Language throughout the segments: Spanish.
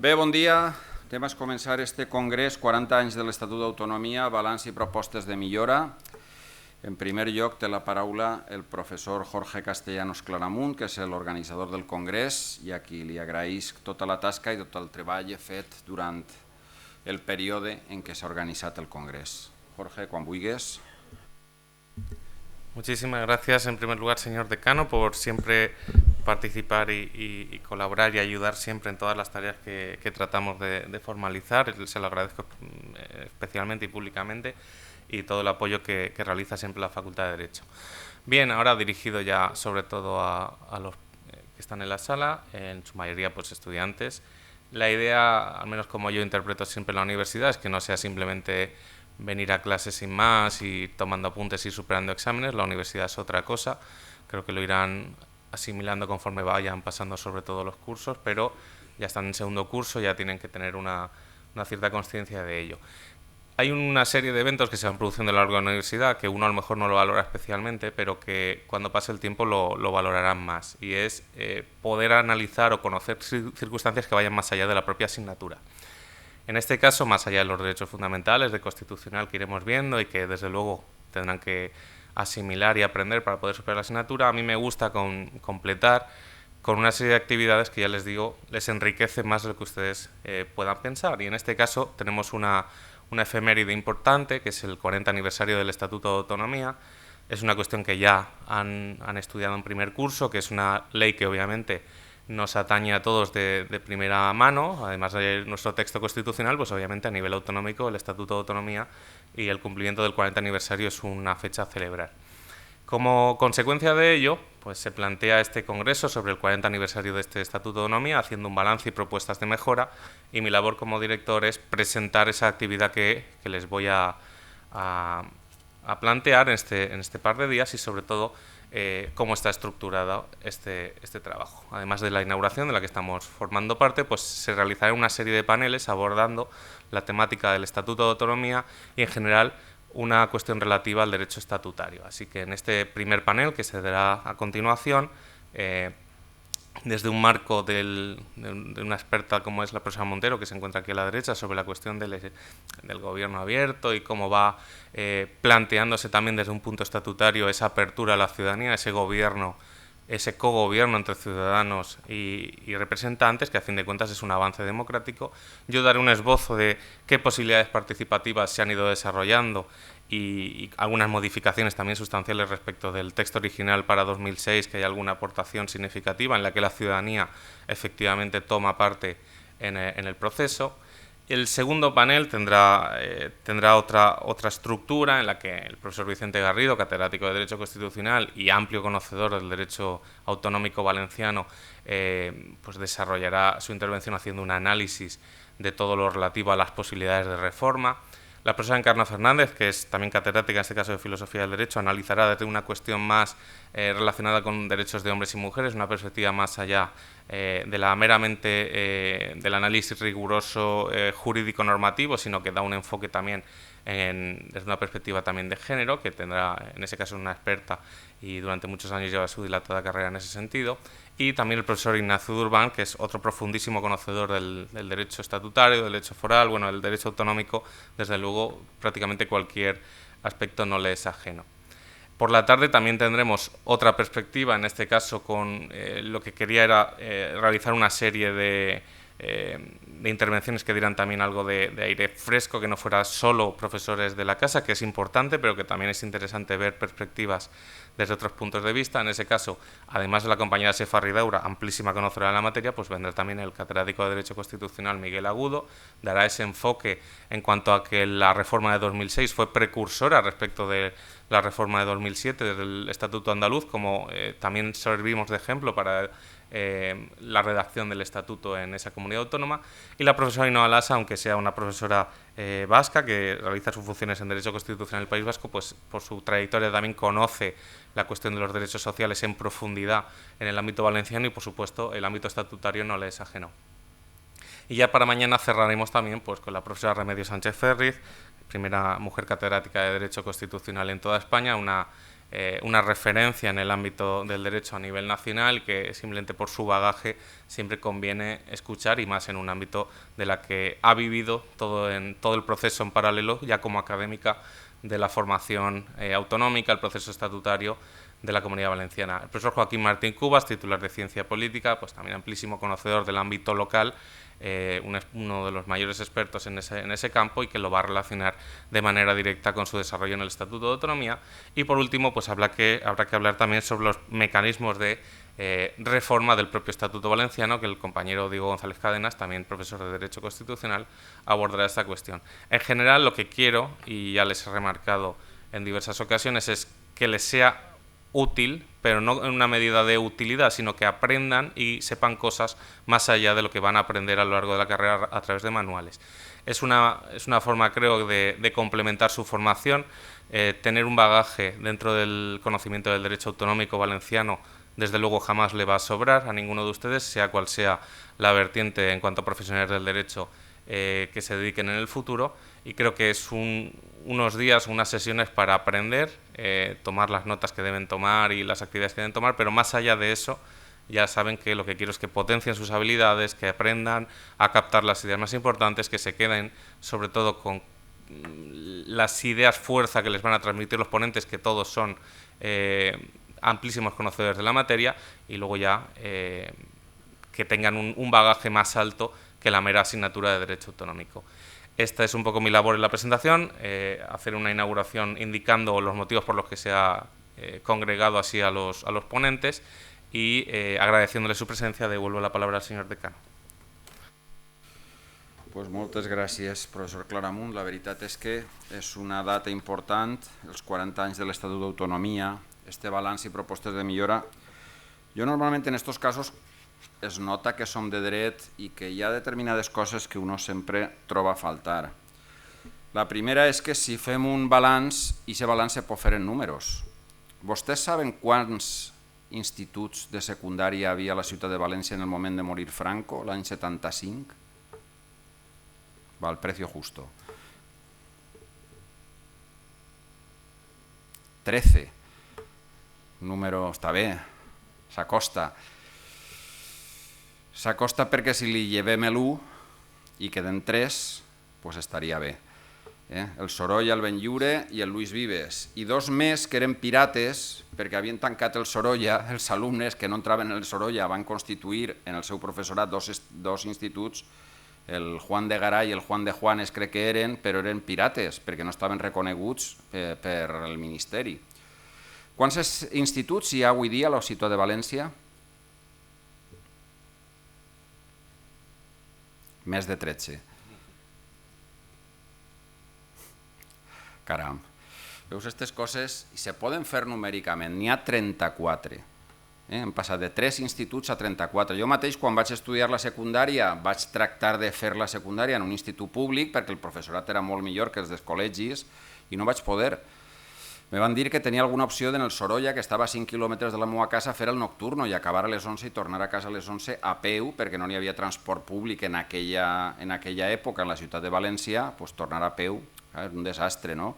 Bé, bon dia. Temes començar este congrés 40 anys de l'Estatut d'Autonomia, balanç i propostes de millora. En primer lloc té la paraula el professor Jorge Castellanos Claramunt, que és l'organitzador del congrés i a qui li agraïsc tota la tasca i tot el treball fet durant el període en què s'ha organitzat el congrés. Jorge, quan vulguis. Muchísimas gracias en primer lugar, señor decano, por siempre participar y colaborar y ayudar siempre en todas las tareas que tratamos de formalizar. Se lo agradezco especialmente y públicamente, y todo el apoyo que realiza siempre la Facultad de Derecho. Bien, ahora dirigido ya sobre todo a los que están en la sala, en su mayoría pues estudiantes. La idea, al menos como yo interpreto siempre en la universidad, es que no sea simplemente venir a clases sin más y tomando apuntes y superando exámenes. La universidad es otra cosa, creo que lo irán asimilando conforme vayan pasando sobre todo los cursos, pero ya están en segundo curso, ya tienen que tener una cierta conciencia de ello. Hay una serie de eventos que se van produciendo a lo largo de la universidad que uno a lo mejor no lo valora especialmente, pero que cuando pase el tiempo lo valorarán más, y es poder analizar o conocer circunstancias que vayan más allá de la propia asignatura. En este caso, más allá de los derechos fundamentales, de constitucional que iremos viendo y que desde luego tendrán que asimilar y aprender para poder superar la asignatura, a mí me gusta completar con una serie de actividades que ya les digo, les enriquece más de lo que ustedes puedan pensar. Y en este caso tenemos una efeméride importante, que es el 40 aniversario del Estatuto de Autonomía. Es una cuestión que ya han estudiado en primer curso, que es una ley que obviamente nos atañe a todos de primera mano. Además de nuestro texto constitucional, pues obviamente a nivel autonómico el Estatuto de Autonomía y el cumplimiento del 40 aniversario es una fecha a celebrar. Como consecuencia de ello, pues se plantea este congreso sobre el 40 aniversario de este Estatuto de Autonomía, haciendo un balance y propuestas de mejora, y mi labor como director es presentar esa actividad que les voy a plantear en este par de días, y sobre todo cómo está estructurado este trabajo. Además de la inauguración de la que estamos formando parte, pues se realizará una serie de paneles abordando la temática del Estatuto de Autonomía y en general una cuestión relativa al derecho estatutario. Así que en este primer panel, que se dará a continuación, desde un marco de una experta como es la profesora Montero, que se encuentra aquí a la derecha, sobre la cuestión del gobierno abierto y cómo va planteándose también desde un punto estatutario esa apertura a la ciudadanía, ese gobierno, ese cogobierno entre ciudadanos y representantes, que a fin de cuentas es un avance democrático. Yo daré un esbozo de qué posibilidades participativas se han ido desarrollando y algunas modificaciones también sustanciales respecto del texto original para 2006, que hay alguna aportación significativa en la que la ciudadanía efectivamente toma parte en el proceso. El segundo panel tendrá otra estructura en la que el profesor Vicente Garrido, catedrático de Derecho Constitucional y amplio conocedor del derecho autonómico valenciano, pues desarrollará su intervención haciendo un análisis de todo lo relativo a las posibilidades de reforma. La profesora Encarna Fernández, que es también catedrática en este caso de Filosofía del Derecho, analizará desde una cuestión más relacionada con derechos de hombres y mujeres, una perspectiva más allá de la meramente del análisis riguroso jurídico-normativo, sino que da un enfoque también desde una perspectiva también de género, que tendrá en ese caso una experta y durante muchos años lleva su dilatada carrera en ese sentido. Y también el profesor Ignacio Durbán, que es otro profundísimo conocedor del derecho estatutario, del derecho foral, bueno, del derecho autonómico. Desde luego, prácticamente cualquier aspecto no le es ajeno. Por la tarde también tendremos otra perspectiva, en este caso con lo que quería era realizar una serie de intervenciones que dieran también algo de aire fresco, que no fuera solo profesores de la casa, que es importante, pero que también es interesante ver perspectivas desde otros puntos de vista. En ese caso, además de la compañera Sefa Ridaura, amplísima conocedora de la materia, pues vendrá también el catedrático de Derecho Constitucional Miguel Agudo, dará ese enfoque en cuanto a que la reforma de 2006 fue precursora respecto de la reforma de 2007 del Estatuto Andaluz, como también servimos de ejemplo para la redacción del estatuto en esa comunidad autónoma. Y la profesora Ainhoa Lasa, aunque sea una profesora vasca que realiza sus funciones en Derecho Constitucional del País Vasco, pues por su trayectoria también conoce la cuestión de los derechos sociales en profundidad en el ámbito valenciano y, por supuesto, el ámbito estatutario no le es ajeno. Y ya para mañana cerraremos también pues con la profesora Remedios Sánchez Ferriz, primera mujer catedrática de Derecho Constitucional en toda España, una una referencia en el ámbito del derecho a nivel nacional, que simplemente por su bagaje siempre conviene escuchar, y más en un ámbito de la que ha vivido todo el proceso en paralelo, ya como académica, de la formación autonómica, el proceso estatutario de la Comunidad Valenciana. El profesor Joaquín Martín Cubas, titular de Ciencia Política, pues también amplísimo conocedor del ámbito local, uno de los mayores expertos en ese campo, y que lo va a relacionar de manera directa con su desarrollo en el Estatuto de Autonomía. Y por último, pues habrá que hablar también sobre los mecanismos de reforma del propio Estatuto Valenciano, que el compañero Diego González Cadenas, también profesor de Derecho Constitucional, abordará esta cuestión. En general, lo que quiero, y ya les he remarcado en diversas ocasiones, es que les sea útil, pero no en una medida de utilidad, sino que aprendan y sepan cosas más allá de lo que van a aprender a lo largo de la carrera a través de manuales. Es una forma, creo, de complementar su formación, tener un bagaje dentro del conocimiento del derecho autonómico valenciano. Desde luego jamás le va a sobrar a ninguno de ustedes, sea cual sea la vertiente en cuanto a profesionales del derecho que se dediquen en el futuro, y creo que es unos días, unas sesiones para aprender, tomar las notas que deben tomar y las actividades que deben tomar, pero más allá de eso, ya saben que lo que quiero es que potencien sus habilidades, que aprendan a captar las ideas más importantes, que se queden sobre todo con las ideas fuerza que les van a transmitir los ponentes, que todos son amplísimos conocedores de la materia, y luego ya que tengan un bagaje más alto que la mera asignatura de Derecho Autonómico. Esta es un poco mi labor en la presentación, hacer una inauguración indicando los motivos por los que se ha congregado así a los ponentes, y agradeciéndole su presencia, devuelvo la palabra al señor decano. Pues moltes gràcies, professor Claramunt. La veritat és que és una data important, els 40 anys de l'Estatut d'Autonomia, este balanç i propostes de millora. Jo normalment en aquests casos es nota que som de dret i que hi ha determinades coses que uno sempre troba a faltar. La primera és que si fem un balanç, i aquest balanç se pot fer en números. Vostès saben quants instituts de secundària havia a la ciutat de València en el moment de morir Franco, l'any 75? Va, el precio justo. 13. Número, està bé, s'acosta. S'acosta perquè si li llevem l'1 i queden 3, doncs estaria bé. El Sorolla, el Benlliure i el Luis Vives. I dos més que eren pirates, perquè havien tancat el Sorolla, els alumnes que no entraven en el Sorolla van constituir en el seu professorat dos instituts, el Juan de Garay i el Juan de Juanes crec que eren, però eren pirates, perquè no estaven reconeguts per el Ministeri. Quants instituts hi ha avui dia a la ciutat de València? Més de 13. Caram. Veus, aquestes coses se poden fer numèricament. N'hi ha 34. Hem passat de 3 instituts a 34. Jo mateix, quan vaig estudiar la secundària, vaig tractar de fer la secundària en un institut públic perquè el professorat era molt millor que els dels col·legis i no vaig poder. Me van dir que tenia alguna opció en el Sorolla, que estava a 5 quilòmetres de la meva casa, fer el nocturno i acabar a les 11 i tornar a casa a les 11 a peu, perquè no hi havia transport públic en aquella època en la ciutat de València, doncs tornar a peu és un desastre, no?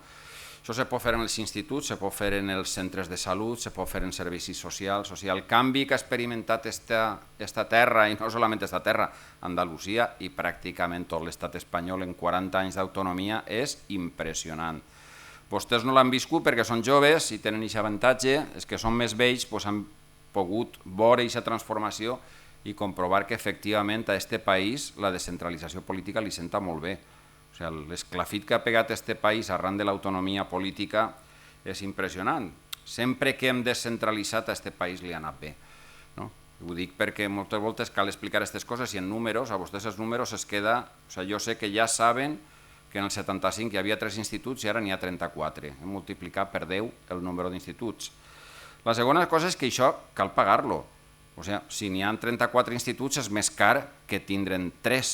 Això se pot fer en els instituts, se pot fer en els centres de salut, se pot fer en servicis socials. O sigui, el canvi que ha experimentat esta terra, i no solament esta terra, Andalusia i pràcticament tot l'estat espanyol en 40 anys d'autonomia, és impressionant. Vostès no l'han viscut perquè són joves i tenen aquest avantatge, els que són més vells han pogut veure aquesta transformació i comprovar que efectivament a aquest país la descentralització política li senta molt bé. O sigui, l'esclafit que ha pegat aquest país arran de l'autonomia política és impressionant. Sempre que hem descentralitzat a aquest país li ha anat bé. Ho dic perquè moltes voltes cal explicar aquestes coses i en números, a vostès els números es queda... Jo sé que ja saben que en el 75 hi havia 3 instituts i ara n'hi ha 34. Hem multiplicat per 10 el número d'instituts. La segona cosa és que això cal pagar-lo. O sigui, si n'hi ha 34 instituts és més car que tindre'n 3.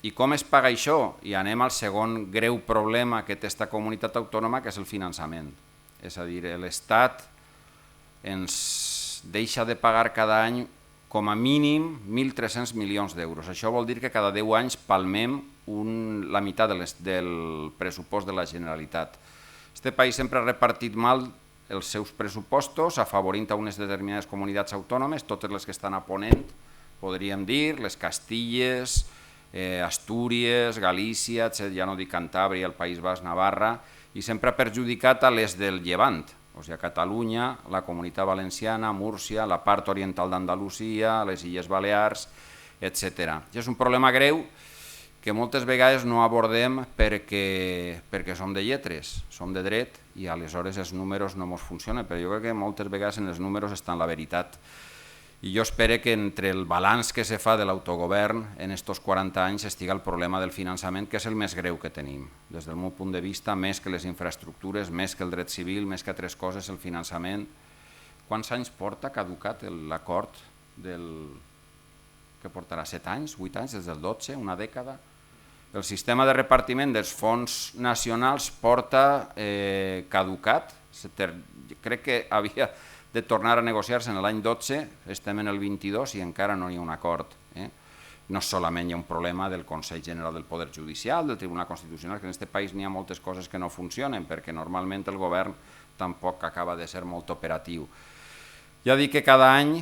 I com es paga això? I anem al segon greu problema que té aquesta comunitat autònoma, que és el finançament. És a dir, l'Estat ens deixa de pagar cada any com a mínim 1.300 milions d'euros. Això vol dir que cada 10 anys palmem la meitat del pressupost de la Generalitat. Este país sempre ha repartit mal els seus pressupostos afavorint a unes determinades comunitats autònomes, totes les que estan a ponent, podríem dir, les Castilles, Astúries, Galícia, ja no dic Cantàbria, el País Basc, Navarra, i sempre ha perjudicat a les del Llevant, o sigui, Catalunya, la Comunitat Valenciana, Múrcia, la part oriental d'Andalusia, les Illes Balears, etc. I és un problema greu que moltes vegades no abordem perquè som de lletres, som de dret, i aleshores els números no ens funcionen, però jo crec que moltes vegades en els números està la veritat. I jo espero que entre el balanç que se fa de l'autogovern en aquests 40 anys estiga el problema del finançament, que és el més greu que tenim. Des del meu punt de vista, més que les infraestructures, més que el dret civil, més que altres coses, el finançament. Quants anys porta caducat l'acord que portarà 7 anys, 8 anys, des del 12, una dècada? El sistema de repartiment dels fons nacionals porta caducat. Crec que havia de tornar a negociar-se en l'any 12, estem en el 22 i encara no hi ha un acord. No solament hi ha un problema del Consell General del Poder Judicial, del Tribunal Constitucional, que en aquest país n'hi ha moltes coses que no funcionen, perquè normalment el govern tampoc acaba de ser molt operatiu. Ja dic que cada any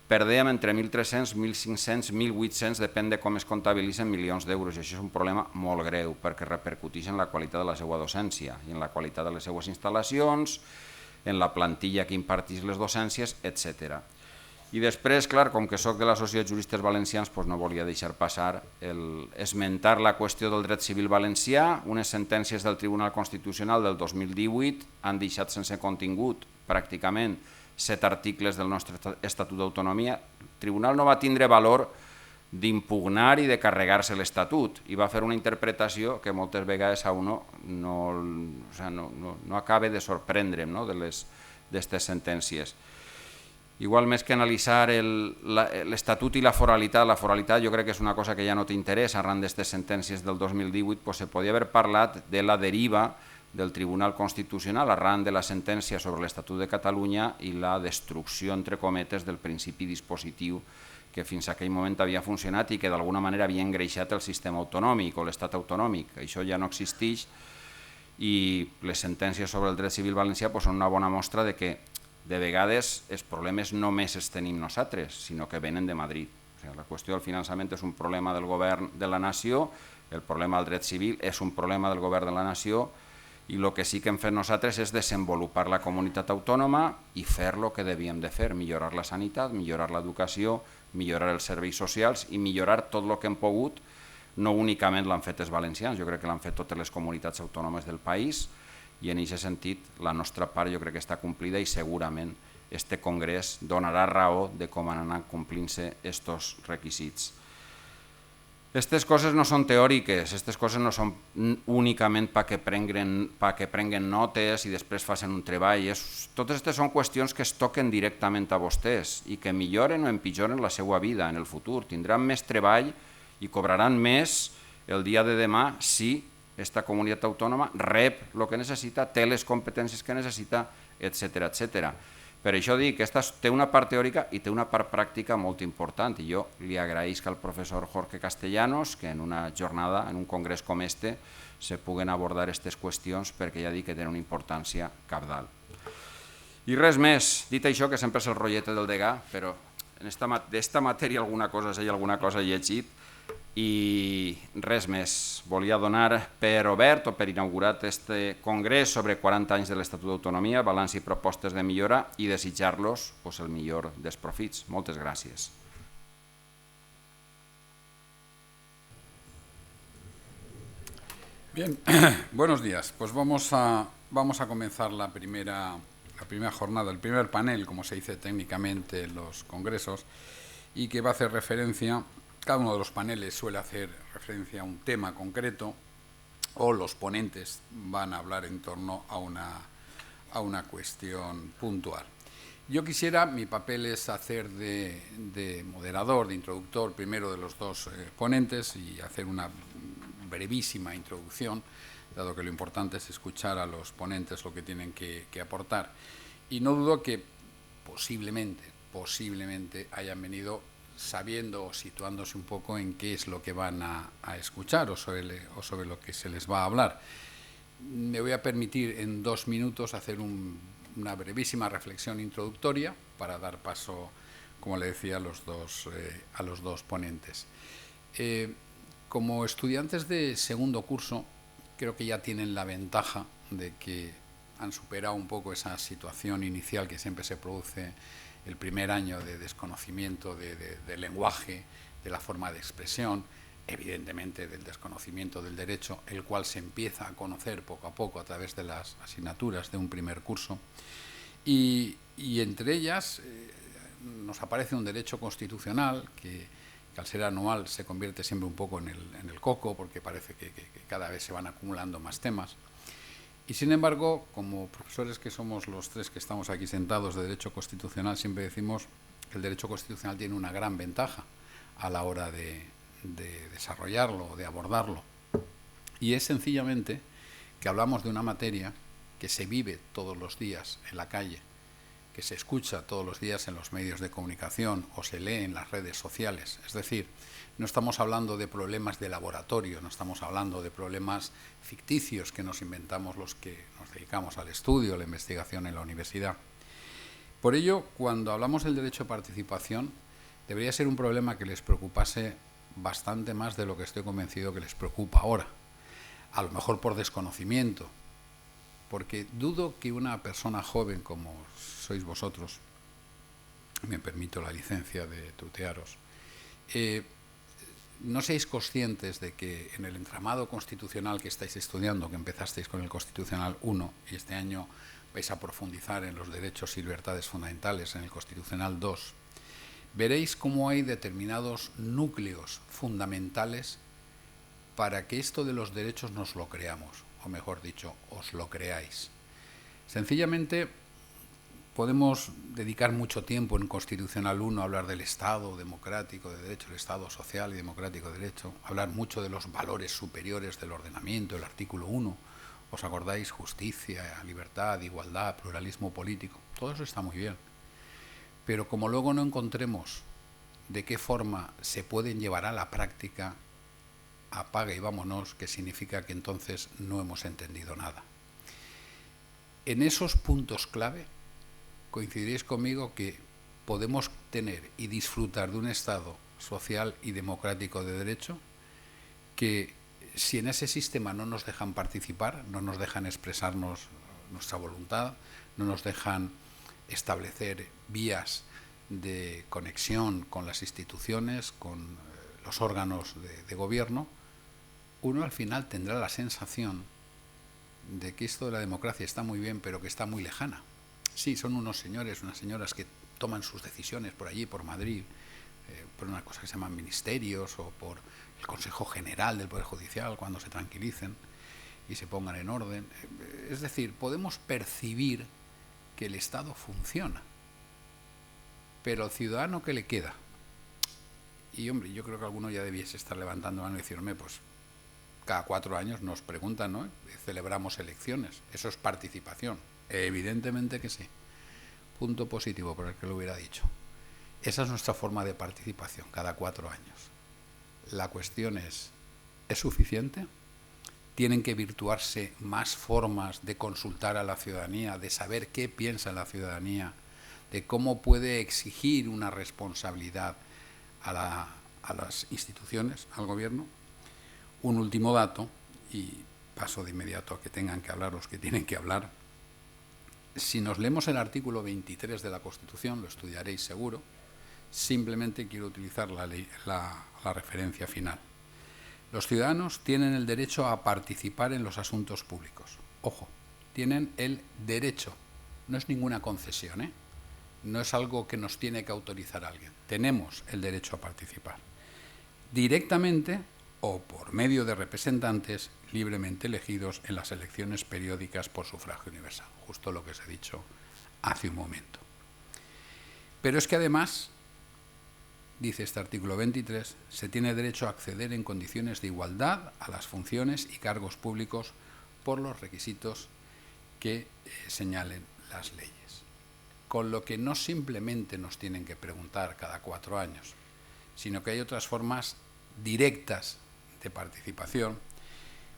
perdem entre 1.300, 1.500, 1.800, depèn de com es comptabilitzen, milions d'euros, i això és un problema molt greu, perquè repercuteix en la qualitat de la seva docència i en la qualitat de les seues instal·lacions, en la plantilla que imparteix les docències, etc. I després, clar, com que soc de l'Associació de Juristes Valencians, no volia deixar passar esmentar la qüestió del dret civil valencià. Unes sentències del Tribunal Constitucional del 2018 han deixat sense contingut pràcticament 7 articles del nostre Estatut d'Autonomia. El Tribunal no va tindre valor d'impugnar i de carregar-se l'Estatut, i va fer una interpretació que moltes vegades a uno no acaba de sorprendre'm d'aquestes sentències. Igual, més que analitzar l'Estatut i la foralitat jo crec que és una cosa que ja no t'interessa arran d'aquestes sentències del 2018, se podia haver parlat de la deriva del Tribunal Constitucional arran de la sentència sobre l'Estatut de Catalunya i la destrucció, entre cometes, del principi dispositiu que fins a aquell moment havia funcionat i que d'alguna manera havia engreixat el sistema autonòmic o l'estat autonòmic. Això ja no existeix, i les sentències sobre el dret civil valencià són una bona mostra de que de vegades els problemes no només els tenim nosaltres, sinó que venen de Madrid. La qüestió del finançament és un problema del govern de la nació, el problema del dret civil és un problema del govern de la nació, i el que sí que hem fet nosaltres és desenvolupar la comunitat autònoma i fer el que devíem de fer, millorar la sanitat, millorar l'educació, millorar els serveis socials i millorar tot el que hem pogut. No únicament l'han fet els valencians, jo crec que l'han fet totes les comunitats autònomes del país, i en aquest sentit la nostra part jo crec que està complida, i segurament este congrés donarà raó de com han anat complint-se aquests requisits. Aquestes coses no són teòriques, aquestes coses no són únicament perquè prenguen notes i després facin un treball. Totes aquestes són qüestions que es toquen directament a vostès i que milloren o empitjoren la seva vida en el futur. Tindran més treball i cobraran més el dia de demà si aquesta comunitat autònoma rep el que necessita, té les competències que necessita, etc. Per això dic que té una part teòrica i té una part pràctica molt important, i jo li agraïsc al professor Jorge Castellanos que en una jornada, en un congrés com este, se puguen abordar aquestes qüestions, perquè ja dic que tenen una importància cabdal. I res més, dit això, que sempre és el rotllete del degà, però d'esta matèria alguna cosa sé i alguna cosa he llegit, i res més. Volia donar per obert o per inaugurat este congrés sobre 40 anys de l'Estatut d'Autonomia, balanç i propostes de millora, i desitjar-los el millor dels profits. Moltes gràcies. Bien, buenos días. Pues vamos a comenzar la primera jornada, el primer panel, como se dice técnicamente en los congresos, y que va a hacer referencia. Cada uno de los paneles suele hacer referencia a un tema concreto, o los ponentes van a hablar en torno a una cuestión puntual. Yo quisiera, mi papel es hacer de moderador, de introductor primero de los dos ponentes, y hacer una brevísima introducción, dado que lo importante es escuchar a los ponentes lo que tienen que aportar. Y no dudo que posiblemente hayan venido sabiendo o situándose un poco en qué es lo que van a escuchar o sobre lo que se les va a hablar. Me voy a permitir en 2 minutos hacer un una brevísima reflexión introductoria para dar paso, como le decía, a los dos ponentes. Como estudiantes de segundo curso, creo que ya tienen la ventaja de que han superado un poco esa situación inicial que siempre se produce el primer año de desconocimiento del lenguaje, de la forma de expresión, evidentemente del desconocimiento del derecho, el cual se empieza a conocer poco a poco a través de las asignaturas de un primer curso. Y entre ellas nos aparece un derecho constitucional que al ser anual se convierte siempre un poco en el coco, porque parece que cada vez se van acumulando más temas. Y sin embargo, como profesores que somos los tres que estamos aquí sentados de Derecho Constitucional, siempre decimos que el Derecho Constitucional tiene una gran ventaja a la hora de desarrollarlo, de abordarlo. Y es sencillamente que hablamos de una materia que se vive todos los días en la calle, que se escucha todos los días en los medios de comunicación o se lee en las redes sociales. Es decir, no estamos hablando de problemas de laboratorio, no estamos hablando de problemas ficticios que nos inventamos los que nos dedicamos al estudio, a la investigación en la universidad. Por ello, cuando hablamos del derecho a participación, debería ser un problema que les preocupase bastante más de lo que estoy convencido que les preocupa ahora. A lo mejor por desconocimiento, porque dudo que una persona joven como sois vosotros, me permito la licencia de tutearos, no seáis conscientes de que en el entramado constitucional que estáis estudiando, que empezasteis con el Constitucional 1 y este año vais a profundizar en los derechos y libertades fundamentales en el Constitucional 2, veréis cómo hay determinados núcleos fundamentales para que esto de los derechos nos lo creamos, o mejor dicho, os lo creáis. Sencillamente podemos dedicar mucho tiempo en Constitucional 1 a hablar del Estado democrático de derecho, el Estado social y democrático de derecho, hablar mucho de los valores superiores del ordenamiento, el artículo 1, ¿os acordáis? Justicia, libertad, igualdad, pluralismo político, todo eso está muy bien. Pero como luego no encontremos de qué forma se pueden llevar a la práctica, apaga y vámonos, que significa que entonces no hemos entendido nada. En esos puntos clave, coincidiréis conmigo que podemos tener y disfrutar de un Estado social y democrático de derecho que, si en ese sistema no nos dejan participar, no nos dejan expresarnos nuestra voluntad, no nos dejan establecer vías de conexión con las instituciones, con los órganos de gobierno, uno al final tendrá la sensación de que esto de la democracia está muy bien, pero que está muy lejana. Sí, son unos señores, unas señoras que toman sus decisiones por allí, por Madrid, por una cosa que se llaman ministerios o por el Consejo General del Poder Judicial, cuando se tranquilicen y se pongan en orden. Es decir, podemos percibir que el Estado funciona, pero al ciudadano, ¿qué le queda? Y, hombre, yo creo que alguno ya debiese estar levantando mano y decirme, pues, cada 4 años nos preguntan, ¿no? Celebramos elecciones, eso es participación. Evidentemente que sí. Punto positivo por el que lo hubiera dicho. Esa es nuestra forma de participación, cada 4 años. La cuestión ¿es suficiente? ¿Tienen que virtuarse más formas de consultar a la ciudadanía, de saber qué piensa la ciudadanía, de cómo puede exigir una responsabilidad a las instituciones, al gobierno? Un último dato, y paso de inmediato a que tengan que hablar los que tienen que hablar. Si nos leemos el artículo 23 de la Constitución, lo estudiaréis seguro, simplemente quiero utilizar la referencia final. Los ciudadanos tienen el derecho a participar en los asuntos públicos. Ojo, tienen el derecho, no es ninguna concesión, ¿eh? No es algo que nos tiene que autorizar alguien. Tenemos el derecho a participar, directamente o por medio de representantes libremente elegidos en las elecciones periódicas por sufragio universal. Justo lo que os he dicho hace un momento. Pero es que además, dice este artículo 23, se tiene derecho a acceder en condiciones de igualdad a las funciones y cargos públicos por los requisitos que señalen las leyes. Con lo que no simplemente nos tienen que preguntar cada 4 años, sino que hay otras formas directas de participación,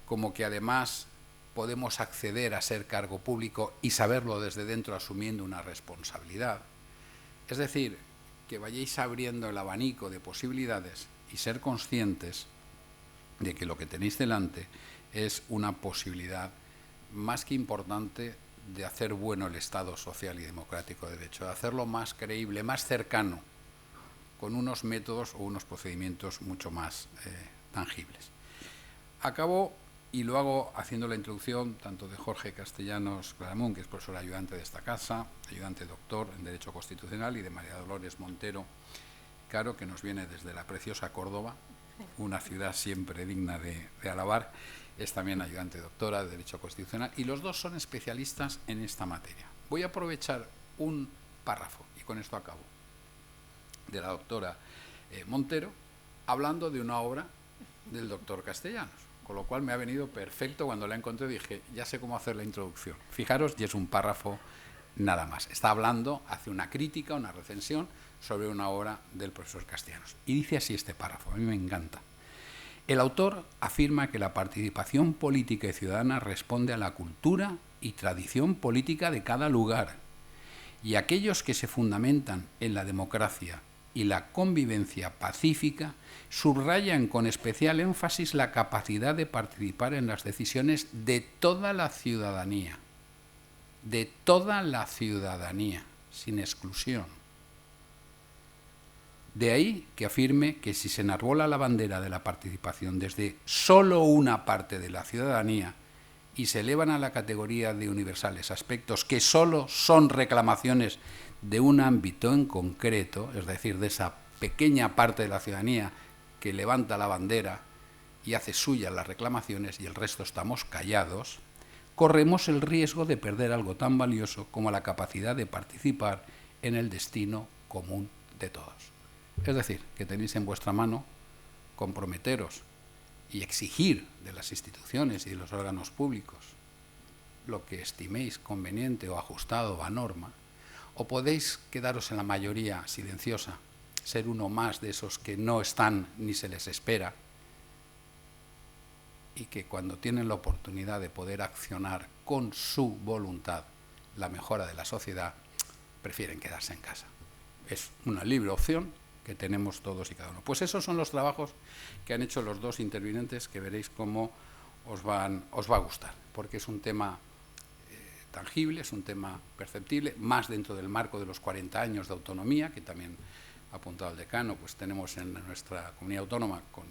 como que además podemos acceder a ser cargo público y saberlo desde dentro asumiendo una responsabilidad. Es decir, que vayáis abriendo el abanico de posibilidades y ser conscientes de que lo que tenéis delante es una posibilidad más que importante de hacer bueno el Estado social y democrático de derecho, de hacerlo más creíble, más cercano, con unos métodos o unos procedimientos mucho más tangibles. Acabo, y lo hago haciendo la introducción tanto de Jorge Castellanos Claramunt, que es profesor ayudante de esta casa, ayudante doctor en Derecho Constitucional, y de María Dolores Montero Caro, que nos viene desde la preciosa Córdoba, una ciudad siempre digna de alabar. Es también ayudante doctora de Derecho Constitucional, y los dos son especialistas en esta materia. Voy a aprovechar un párrafo, y con esto acabo, de la doctora Montero, hablando de una obra del doctor Castellanos, con lo cual me ha venido perfecto. Cuando la encontré dije, ya sé cómo hacer la introducción. Fijaros, y es un párrafo nada más. Está hablando, hace una crítica, una recensión sobre una obra del profesor Castellanos. Y dice así este párrafo, a mí me encanta. El autor afirma que la participación política y ciudadana responde a la cultura y tradición política de cada lugar, y aquellos que se fundamentan en la democracia y la convivencia pacífica subrayan con especial énfasis la capacidad de participar en las decisiones de toda la ciudadanía, sin exclusión. De ahí que afirme que si se enarbola la bandera de la participación desde solo una parte de la ciudadanía y se elevan a la categoría de universales aspectos que solo son reclamaciones de un ámbito en concreto, es decir, de esa pequeña parte de la ciudadanía que levanta la bandera y hace suyas las reclamaciones y el resto estamos callados, corremos el riesgo de perder algo tan valioso como la capacidad de participar en el destino común de todos. Es decir, que tenéis en vuestra mano comprometeros y exigir de las instituciones y de los órganos públicos lo que estiméis conveniente o ajustado a norma, o podéis quedaros en la mayoría silenciosa, ser uno más de esos que no están ni se les espera, y que cuando tienen la oportunidad de poder accionar con su voluntad la mejora de la sociedad, prefieren quedarse en casa. Es una libre opción que tenemos todos y cada uno. Pues esos son los trabajos que han hecho los dos intervinientes, que veréis cómo os va a gustar, porque es un tema tangible, es un tema perceptible, más dentro del marco de los 40 años de autonomía, que también ha apuntado el decano, pues tenemos en nuestra comunidad autónoma con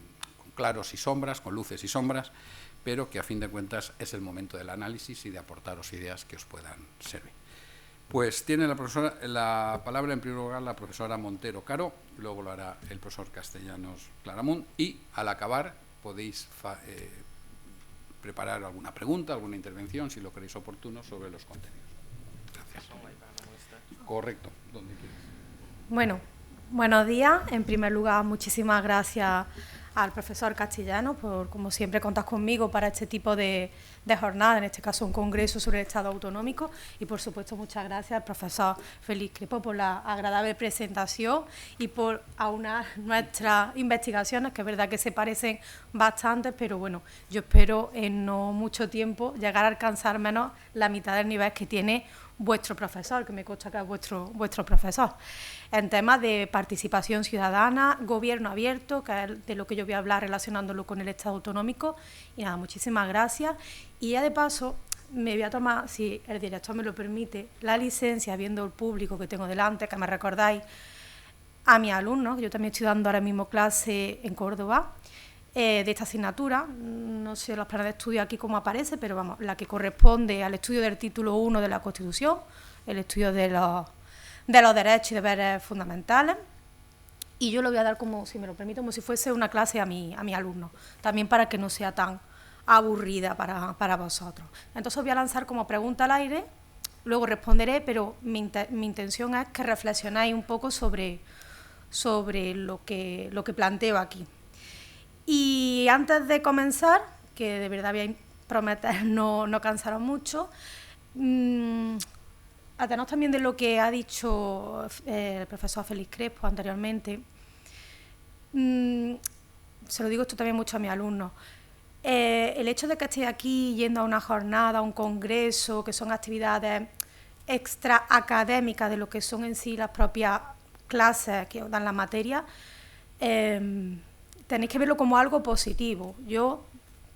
claros y sombras, con luces y sombras, pero que a fin de cuentas es el momento del análisis y de aportaros ideas que os puedan servir. Pues tiene la palabra en primer lugar la profesora Montero Caro, luego lo hará el profesor Castellanos Claramunt, y al acabar podéis preparar alguna pregunta, alguna intervención, si lo creéis oportuno, sobre los contenidos. Gracias. Correcto, donde quieras. Bueno, buenos días. En primer lugar, muchísimas gracias al profesor Castellanos por, como siempre, contar conmigo para este tipo de jornada, en este caso un congreso sobre el Estado autonómico, y por supuesto muchas gracias al profesor Félix Crespo por la agradable presentación y por aunar nuestras investigaciones, que es verdad que se parecen bastante, pero bueno, yo espero en no mucho tiempo llegar a alcanzar menos la mitad del nivel que tiene vuestro profesor, que me consta que es vuestro profesor, en temas de participación ciudadana, gobierno abierto, que es de lo que yo voy a hablar relacionándolo con el Estado autonómico. Y nada, muchísimas gracias. Y ya de paso me voy a tomar, si el director me lo permite, la licencia, viendo el público que tengo delante, que me recordáis a mis alumnos, que yo también estoy dando ahora mismo clase en Córdoba, de esta asignatura, no sé los planes de estudio aquí cómo aparece, pero vamos, la que corresponde al estudio del título 1 de la Constitución, el estudio de los derechos y deberes fundamentales, y yo lo voy a dar, como, si me lo permite, como si fuese una clase a mi alumno, también para que no sea tan aburrida para vosotros. Entonces os voy a lanzar como pregunta al aire, luego responderé, pero mi intención es que reflexionáis un poco sobre lo que planteo aquí. Y antes de comenzar, que de verdad voy a prometer no cansaros mucho, atenos también de lo que ha dicho el profesor Félix Crespo anteriormente. Se lo digo esto también mucho a mis alumnos. el hecho de que esté aquí yendo a una jornada, a un congreso, que son actividades extra académicas de lo que son en sí las propias clases que os dan la materia, tenéis que verlo como algo positivo. Yo,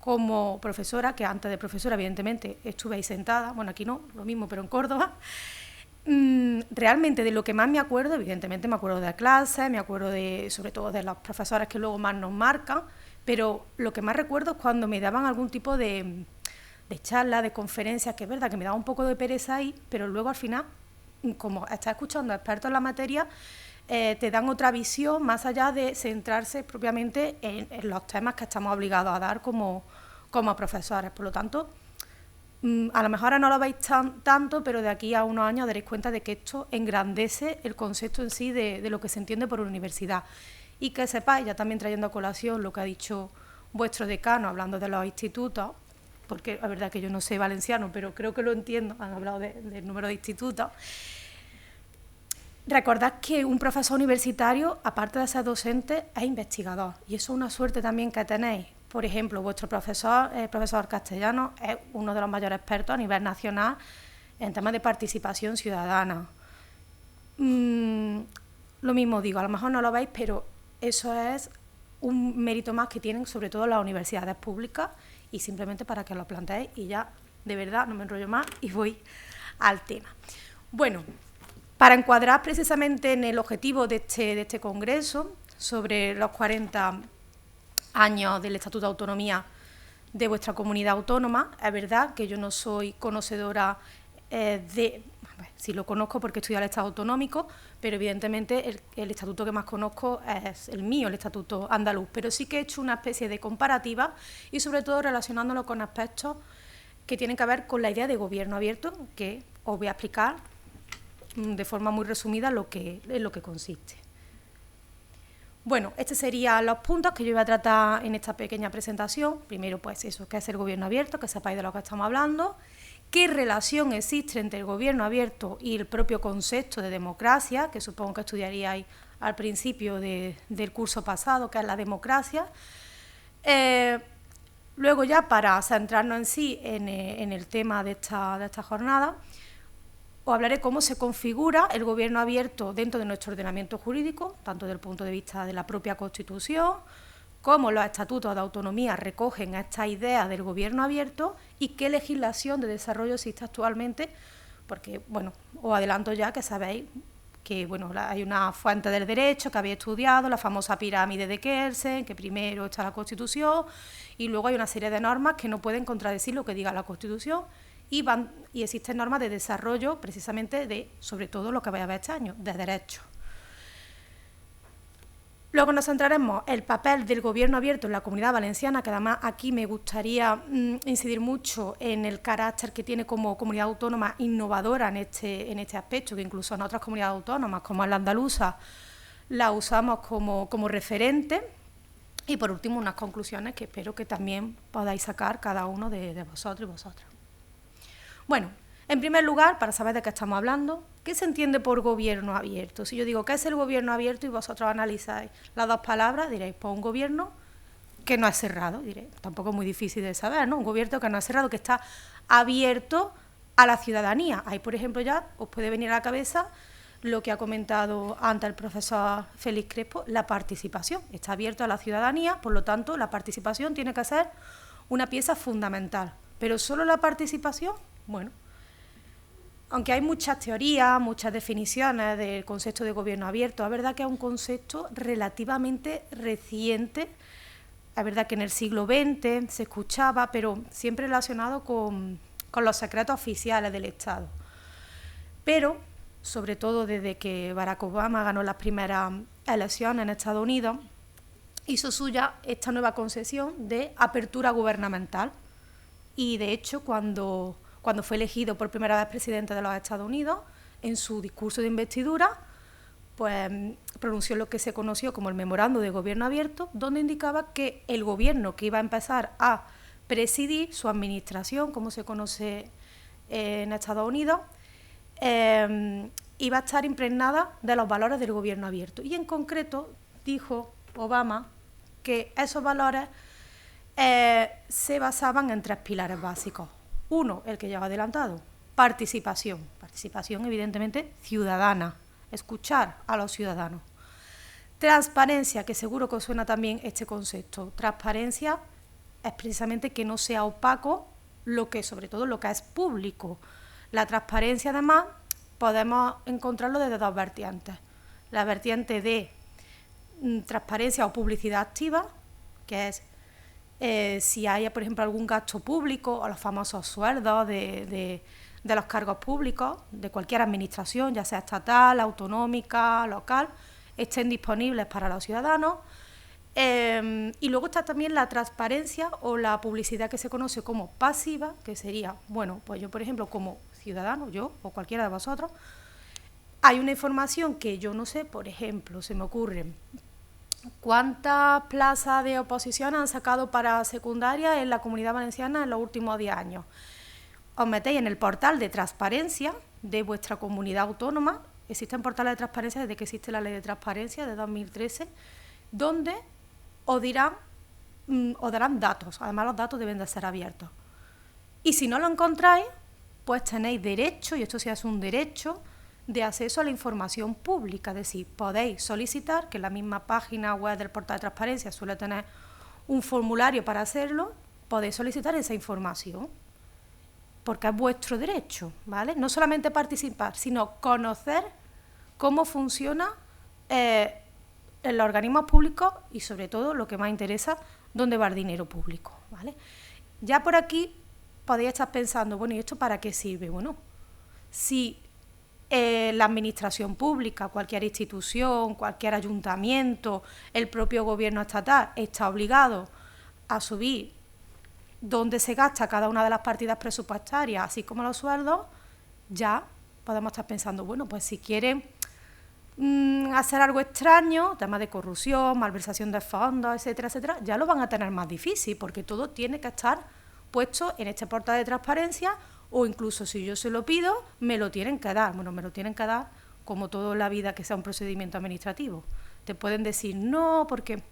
como profesora, que antes de profesora evidentemente estuve ahí sentada, bueno, aquí no, lo mismo, pero en Córdoba, realmente de lo que más me acuerdo, evidentemente me acuerdo de clases, me acuerdo sobre todo de las profesoras que luego más nos marcan, pero lo que más recuerdo es cuando me daban algún tipo de charla, de conferencias, que es verdad que me daba un poco de pereza ahí, pero luego al final, como estás escuchando a expertos en la materia, te dan otra visión más allá de centrarse propiamente en los temas que estamos obligados a dar como profesores. Por lo tanto, a lo mejor ahora no lo veis tanto, pero de aquí a unos años daréis cuenta de que esto engrandece el concepto en sí de lo que se entiende por universidad. Y que sepáis, ya también trayendo a colación lo que ha dicho vuestro decano, hablando de los institutos, porque es verdad que yo no sé valenciano, pero creo que lo entiendo, han hablado del número de institutos. Recordad que un profesor universitario, aparte de ser docente, es investigador, y eso es una suerte también que tenéis. Por ejemplo, vuestro profesor, el profesor Castellano, es uno de los mayores expertos a nivel nacional en temas de participación ciudadana. Lo mismo digo, a lo mejor no lo veis, pero eso es un mérito más que tienen sobre todo las universidades públicas, y simplemente para que lo planteéis, y ya, de verdad, no me enrollo más y voy al tema. Bueno, para encuadrar precisamente en el objetivo de este congreso, sobre los 40 años del Estatuto de Autonomía de vuestra comunidad autónoma, es verdad que yo no soy conocedora sí lo conozco porque he estudiado el Estado autonómico, pero evidentemente el estatuto que más conozco es el mío, el Estatuto andaluz, pero sí que he hecho una especie de comparativa y sobre todo relacionándolo con aspectos que tienen que ver con la idea de gobierno abierto, que os voy a explicar de forma muy resumida en lo que consiste. Bueno, estos serían los puntos que yo iba a tratar en esta pequeña presentación. Primero, pues eso, qué es el gobierno abierto, que sepáis de lo que estamos hablando, qué relación existe entre el gobierno abierto y el propio concepto de democracia, que supongo que estudiaríais al principio del curso pasado, que es la democracia. Luego ya, para centrarnos en sí en el tema de esta jornada, os hablaré cómo se configura el gobierno abierto dentro de nuestro ordenamiento jurídico, tanto desde el punto de vista de la propia Constitución, cómo los estatutos de autonomía recogen esta idea del gobierno abierto y qué legislación de desarrollo existe actualmente, porque, bueno, os adelanto ya que sabéis que, bueno, hay una fuente del derecho que habéis estudiado, la famosa pirámide de Kelsen, que primero está la Constitución y luego hay una serie de normas que no pueden contradecir lo que diga la Constitución y existen normas de desarrollo precisamente de, sobre todo lo que vais a ver este año, de derecho. Luego nos centraremos en el papel del gobierno abierto en la Comunidad Valenciana, que además aquí me gustaría incidir mucho en el carácter que tiene como comunidad autónoma innovadora en este aspecto, que incluso en otras comunidades autónomas, como en la andaluza, la usamos como referente. Y por último, unas conclusiones que espero que también podáis sacar cada uno de vosotros y vosotras. Bueno, en primer lugar, para saber de qué estamos hablando, ¿qué se entiende por gobierno abierto? Si yo digo, ¿qué es el gobierno abierto? Y vosotros analizáis las dos palabras, diréis, pues un gobierno que no es cerrado, diréis, tampoco es muy difícil de saber, ¿no? Un gobierno que no es cerrado, que está abierto a la ciudadanía. Ahí, por ejemplo, ya os puede venir a la cabeza lo que ha comentado antes el profesor Félix Crespo, la participación. Está abierto a la ciudadanía, por lo tanto, la participación tiene que ser una pieza fundamental. Pero solo la participación, bueno, aunque hay muchas teorías, muchas definiciones del concepto de gobierno abierto, es verdad que es un concepto relativamente reciente, es verdad que en el siglo XX se escuchaba, pero siempre relacionado con los secretos oficiales del Estado. Pero, sobre todo desde que Barack Obama ganó las primeras elecciones en Estados Unidos, hizo suya esta nueva concepción de apertura gubernamental. Y, de hecho, cuando fue elegido por primera vez presidente de los Estados Unidos, en su discurso de investidura, pues pronunció lo que se conoció como el Memorando de Gobierno Abierto, donde indicaba que el gobierno que iba a empezar a presidir su administración, como se conoce en Estados Unidos, iba a estar impregnada de los valores del gobierno abierto. Y en concreto dijo Obama que esos valores se basaban en 3 pilares básicos. Uno, el que ya he adelantado, participación. Participación, evidentemente, ciudadana, escuchar a los ciudadanos. Transparencia, que seguro que os suena también este concepto. Transparencia es precisamente que no sea opaco sobre todo lo que es público. La transparencia, además, podemos encontrarlo desde 2 vertientes. La vertiente de transparencia o publicidad activa, que es si hay, por ejemplo, algún gasto público o los famosos sueldos de los cargos públicos de cualquier administración, ya sea estatal, autonómica, local, estén disponibles para los ciudadanos. Y luego está también la transparencia o la publicidad que se conoce como pasiva, que sería, bueno, pues yo, por ejemplo, como ciudadano, yo o cualquiera de vosotros, hay una información que yo no sé, por ejemplo, se me ocurre, ¿cuántas plazas de oposición han sacado para secundaria en la Comunidad Valenciana en los últimos 10 años? Os metéis en el portal de transparencia de vuestra comunidad autónoma. Existen portales de transparencia desde que existe la Ley de Transparencia de 2013, donde os darán datos. Además, los datos deben de ser abiertos. Y si no lo encontráis, pues tenéis derecho, y esto sí es un derecho, de acceso a la información pública. Es decir, podéis solicitar, que en la misma página web del portal de transparencia suele tener un formulario para hacerlo, podéis solicitar esa información, porque es vuestro derecho, ¿vale? No solamente participar, sino conocer cómo funciona en los organismos públicos y, sobre todo, lo que más interesa, dónde va el dinero público, ¿vale? Ya por aquí podéis estar pensando, bueno, ¿y esto para qué sirve? Bueno, si la administración pública, cualquier institución, cualquier ayuntamiento, el propio gobierno estatal está obligado a subir dónde se gasta cada una de las partidas presupuestarias, así como los sueldos, ya podemos estar pensando, bueno, pues si quieren hacer algo extraño, temas de corrupción, malversación de fondos, etcétera, etcétera, ya lo van a tener más difícil, porque todo tiene que estar puesto en este portal de transparencia, o incluso si yo se lo pido, me lo tienen que dar. Bueno, me lo tienen que dar como todo en la vida que sea un procedimiento administrativo. Te pueden decir no, porque,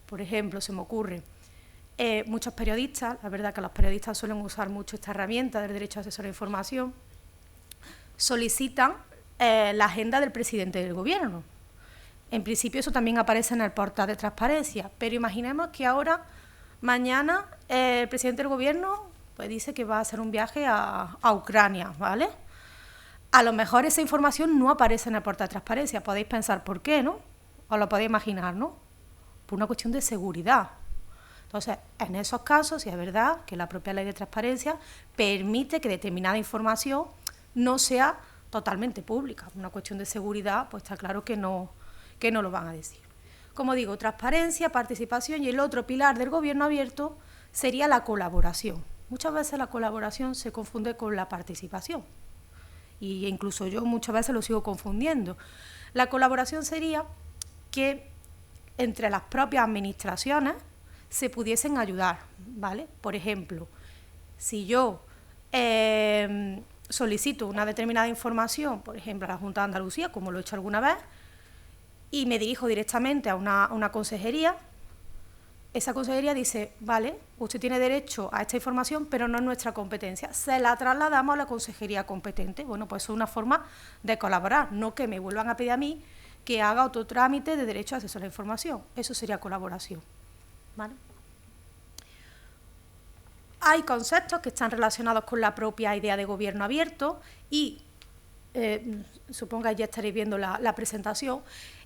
por ejemplo, se me ocurre, muchos periodistas, la verdad que los periodistas suelen usar mucho esta herramienta del derecho a acceso a la información, solicitan la agenda del presidente del gobierno. En principio eso también aparece en el portal de transparencia, pero imaginemos que ahora, mañana, el presidente del gobierno pues dice que va a hacer un viaje a Ucrania, ¿vale? A lo mejor esa información no aparece en el portal de transparencia, podéis pensar por qué, ¿no? Os lo podéis imaginar, ¿no? Por una cuestión de seguridad. Entonces, en esos casos, sí es verdad que la propia Ley de Transparencia permite que determinada información no sea totalmente pública. Una cuestión de seguridad, pues está claro que no lo van a decir. Como digo, transparencia, participación, y el otro pilar del gobierno abierto sería la colaboración. Muchas veces la colaboración se confunde con la participación, e incluso yo muchas veces lo sigo confundiendo. La colaboración sería que entre las propias administraciones se pudiesen ayudar, ¿vale? Por ejemplo, si yo solicito una determinada información, por ejemplo, a la Junta de Andalucía, como lo he hecho alguna vez, y me dirijo directamente a una consejería, esa consejería dice, vale, usted tiene derecho a esta información, pero no es nuestra competencia, se la trasladamos a la consejería competente. Bueno, pues es una forma de colaborar, no que me vuelvan a pedir a mí que haga otro trámite de derecho a acceso a la información. Eso sería colaboración, ¿vale? Hay conceptos que están relacionados con la propia idea de gobierno abierto y, supongo que ya estaréis viendo la presentación,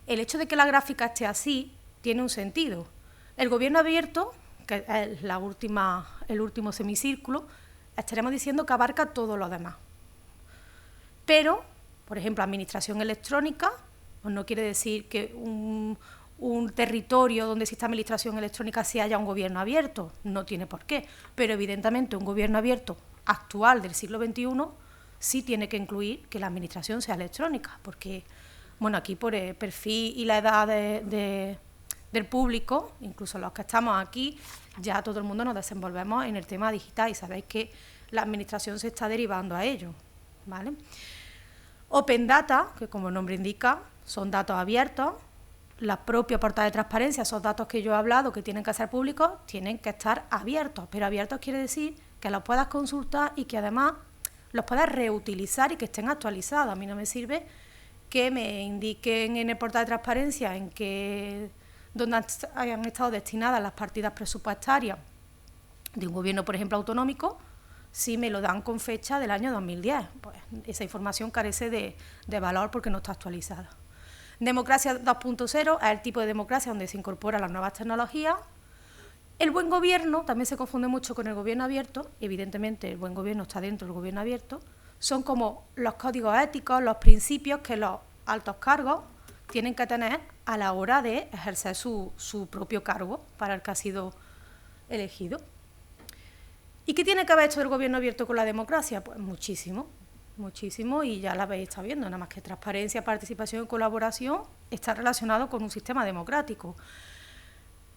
el hecho de que la gráfica esté así tiene un sentido. El gobierno abierto, que es el último semicírculo, estaremos diciendo que abarca todo lo demás. Pero, por ejemplo, administración electrónica, pues no quiere decir que un territorio donde exista administración electrónica sí haya un gobierno abierto, no tiene por qué, pero evidentemente un gobierno abierto actual del siglo XXI sí tiene que incluir que la administración sea electrónica, porque, bueno, aquí por el perfil y la edad del público, incluso los que estamos aquí, ya todo el mundo nos desenvolvemos en el tema digital y sabéis que la administración se está derivando a ello, ¿vale? Open Data, que como el nombre indica, son datos abiertos, la propia portada de transparencia, esos datos que yo he hablado que tienen que ser públicos, tienen que estar abiertos, pero abiertos quiere decir que los puedas consultar y que además los puedas reutilizar y que estén actualizados. A mí no me sirve que me indiquen en el portal de transparencia en que donde hayan estado destinadas las partidas presupuestarias de un gobierno, por ejemplo, autonómico, si me lo dan con fecha del año 2010. Pues esa información carece de valor porque no está actualizada. Democracia 2.0 es el tipo de democracia donde se incorporan las nuevas tecnologías. El buen gobierno también se confunde mucho con el gobierno abierto. Evidentemente, el buen gobierno está dentro del gobierno abierto. Son como los códigos éticos, los principios que los altos cargos tienen que tener a la hora de ejercer su propio cargo para el que ha sido elegido. ¿Y qué tiene que haber hecho el gobierno abierto con la democracia? Pues muchísimo, muchísimo, y ya la habéis estado viendo, nada más que transparencia, participación y colaboración está relacionado con un sistema democrático.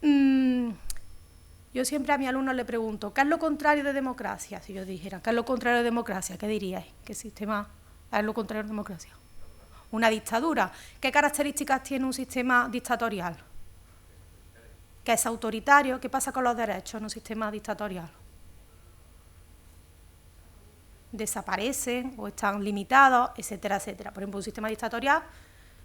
Yo siempre a mis alumnos le pregunto, ¿qué es lo contrario de democracia? Si yo dijera, ¿qué es lo contrario de democracia? ¿Qué diríais? ¿Qué sistema es lo contrario de democracia? Una dictadura. ¿Qué características tiene un sistema dictatorial? ¿Que es autoritario? ¿Qué pasa con los derechos en un sistema dictatorial? Desaparecen o están limitados, etcétera, etcétera. Por ejemplo, un sistema dictatorial,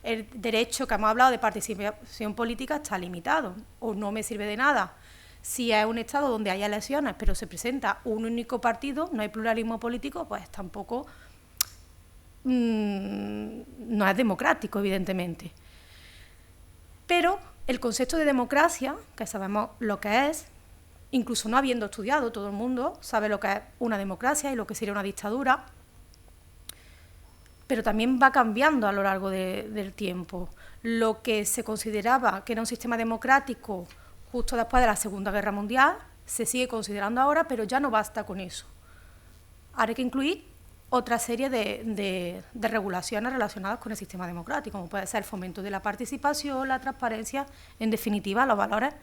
el derecho que hemos hablado de participación política está limitado o no me sirve de nada. Si es un Estado donde hay elecciones pero se presenta un único partido, no hay pluralismo político, pues tampoco no es democrático, evidentemente. Pero el concepto de democracia, que sabemos lo que es, incluso no habiendo estudiado, todo el mundo sabe lo que es una democracia y lo que sería una dictadura, pero también va cambiando a lo largo del tiempo. Lo que se consideraba que era un sistema democrático justo después de la Segunda Guerra Mundial se sigue considerando ahora, pero ya no basta con eso. Ahora hay que incluir otra serie de regulaciones relacionadas con el sistema democrático, como puede ser el fomento de la participación, la transparencia, en definitiva, los valores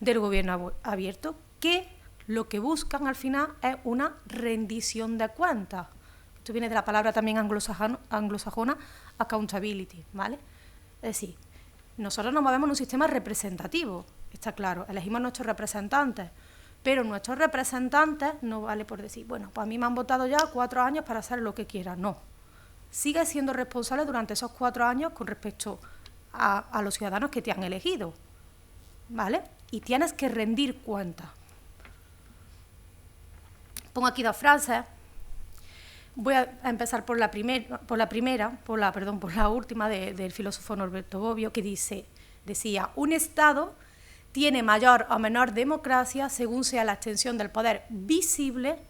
del gobierno abierto, que lo que buscan al final es una rendición de cuentas. Esto viene de la palabra también anglosajona, accountability, ¿vale? Es decir, nosotros nos movemos en un sistema representativo, está claro, elegimos nuestros representantes, pero nuestros representantes no vale por decir, bueno, pues a mí me han votado ya 4 años para hacer lo que quieran, no. Sigue siendo responsable durante esos 4 años con respecto a los ciudadanos que te han elegido, ¿vale? Y tienes que rendir cuentas. Pongo aquí 2 frases. Voy a empezar por la última del filósofo Norberto Bobbio, que decía, un Estado tiene mayor o menor democracia según sea la extensión del poder visible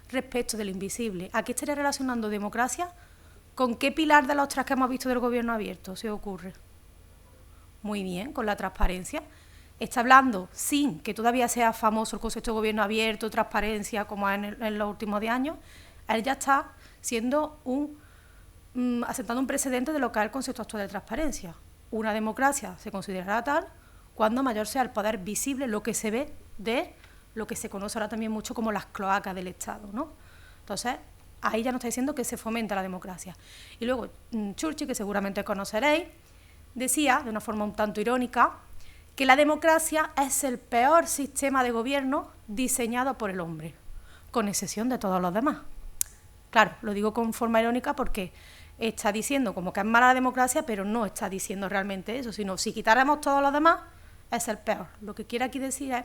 respecto del invisible. ¿A qué estaría relacionando democracia? ¿Con qué pilar de los 3 que hemos visto del gobierno abierto se ocurre? Muy bien, con la transparencia. Está hablando, sin que todavía sea famoso el concepto de gobierno abierto, transparencia, como en los últimos 10 años, él ya está siendo asentando un precedente de lo que es el concepto actual de transparencia. Una democracia se considerará tal cuando mayor sea el poder visible, lo que se ve de lo que se conoce ahora también mucho como las cloacas del Estado, ¿no? Entonces, ahí ya nos está diciendo que se fomenta la democracia. Y luego, Churchill, que seguramente conoceréis, decía, de una forma un tanto irónica, que la democracia es el peor sistema de gobierno diseñado por el hombre, con excepción de todos los demás. Claro, lo digo con forma irónica porque está diciendo como que es mala la democracia, pero no está diciendo realmente eso, sino si quitáramos todos los demás, es el peor. Lo que quiere aquí decir es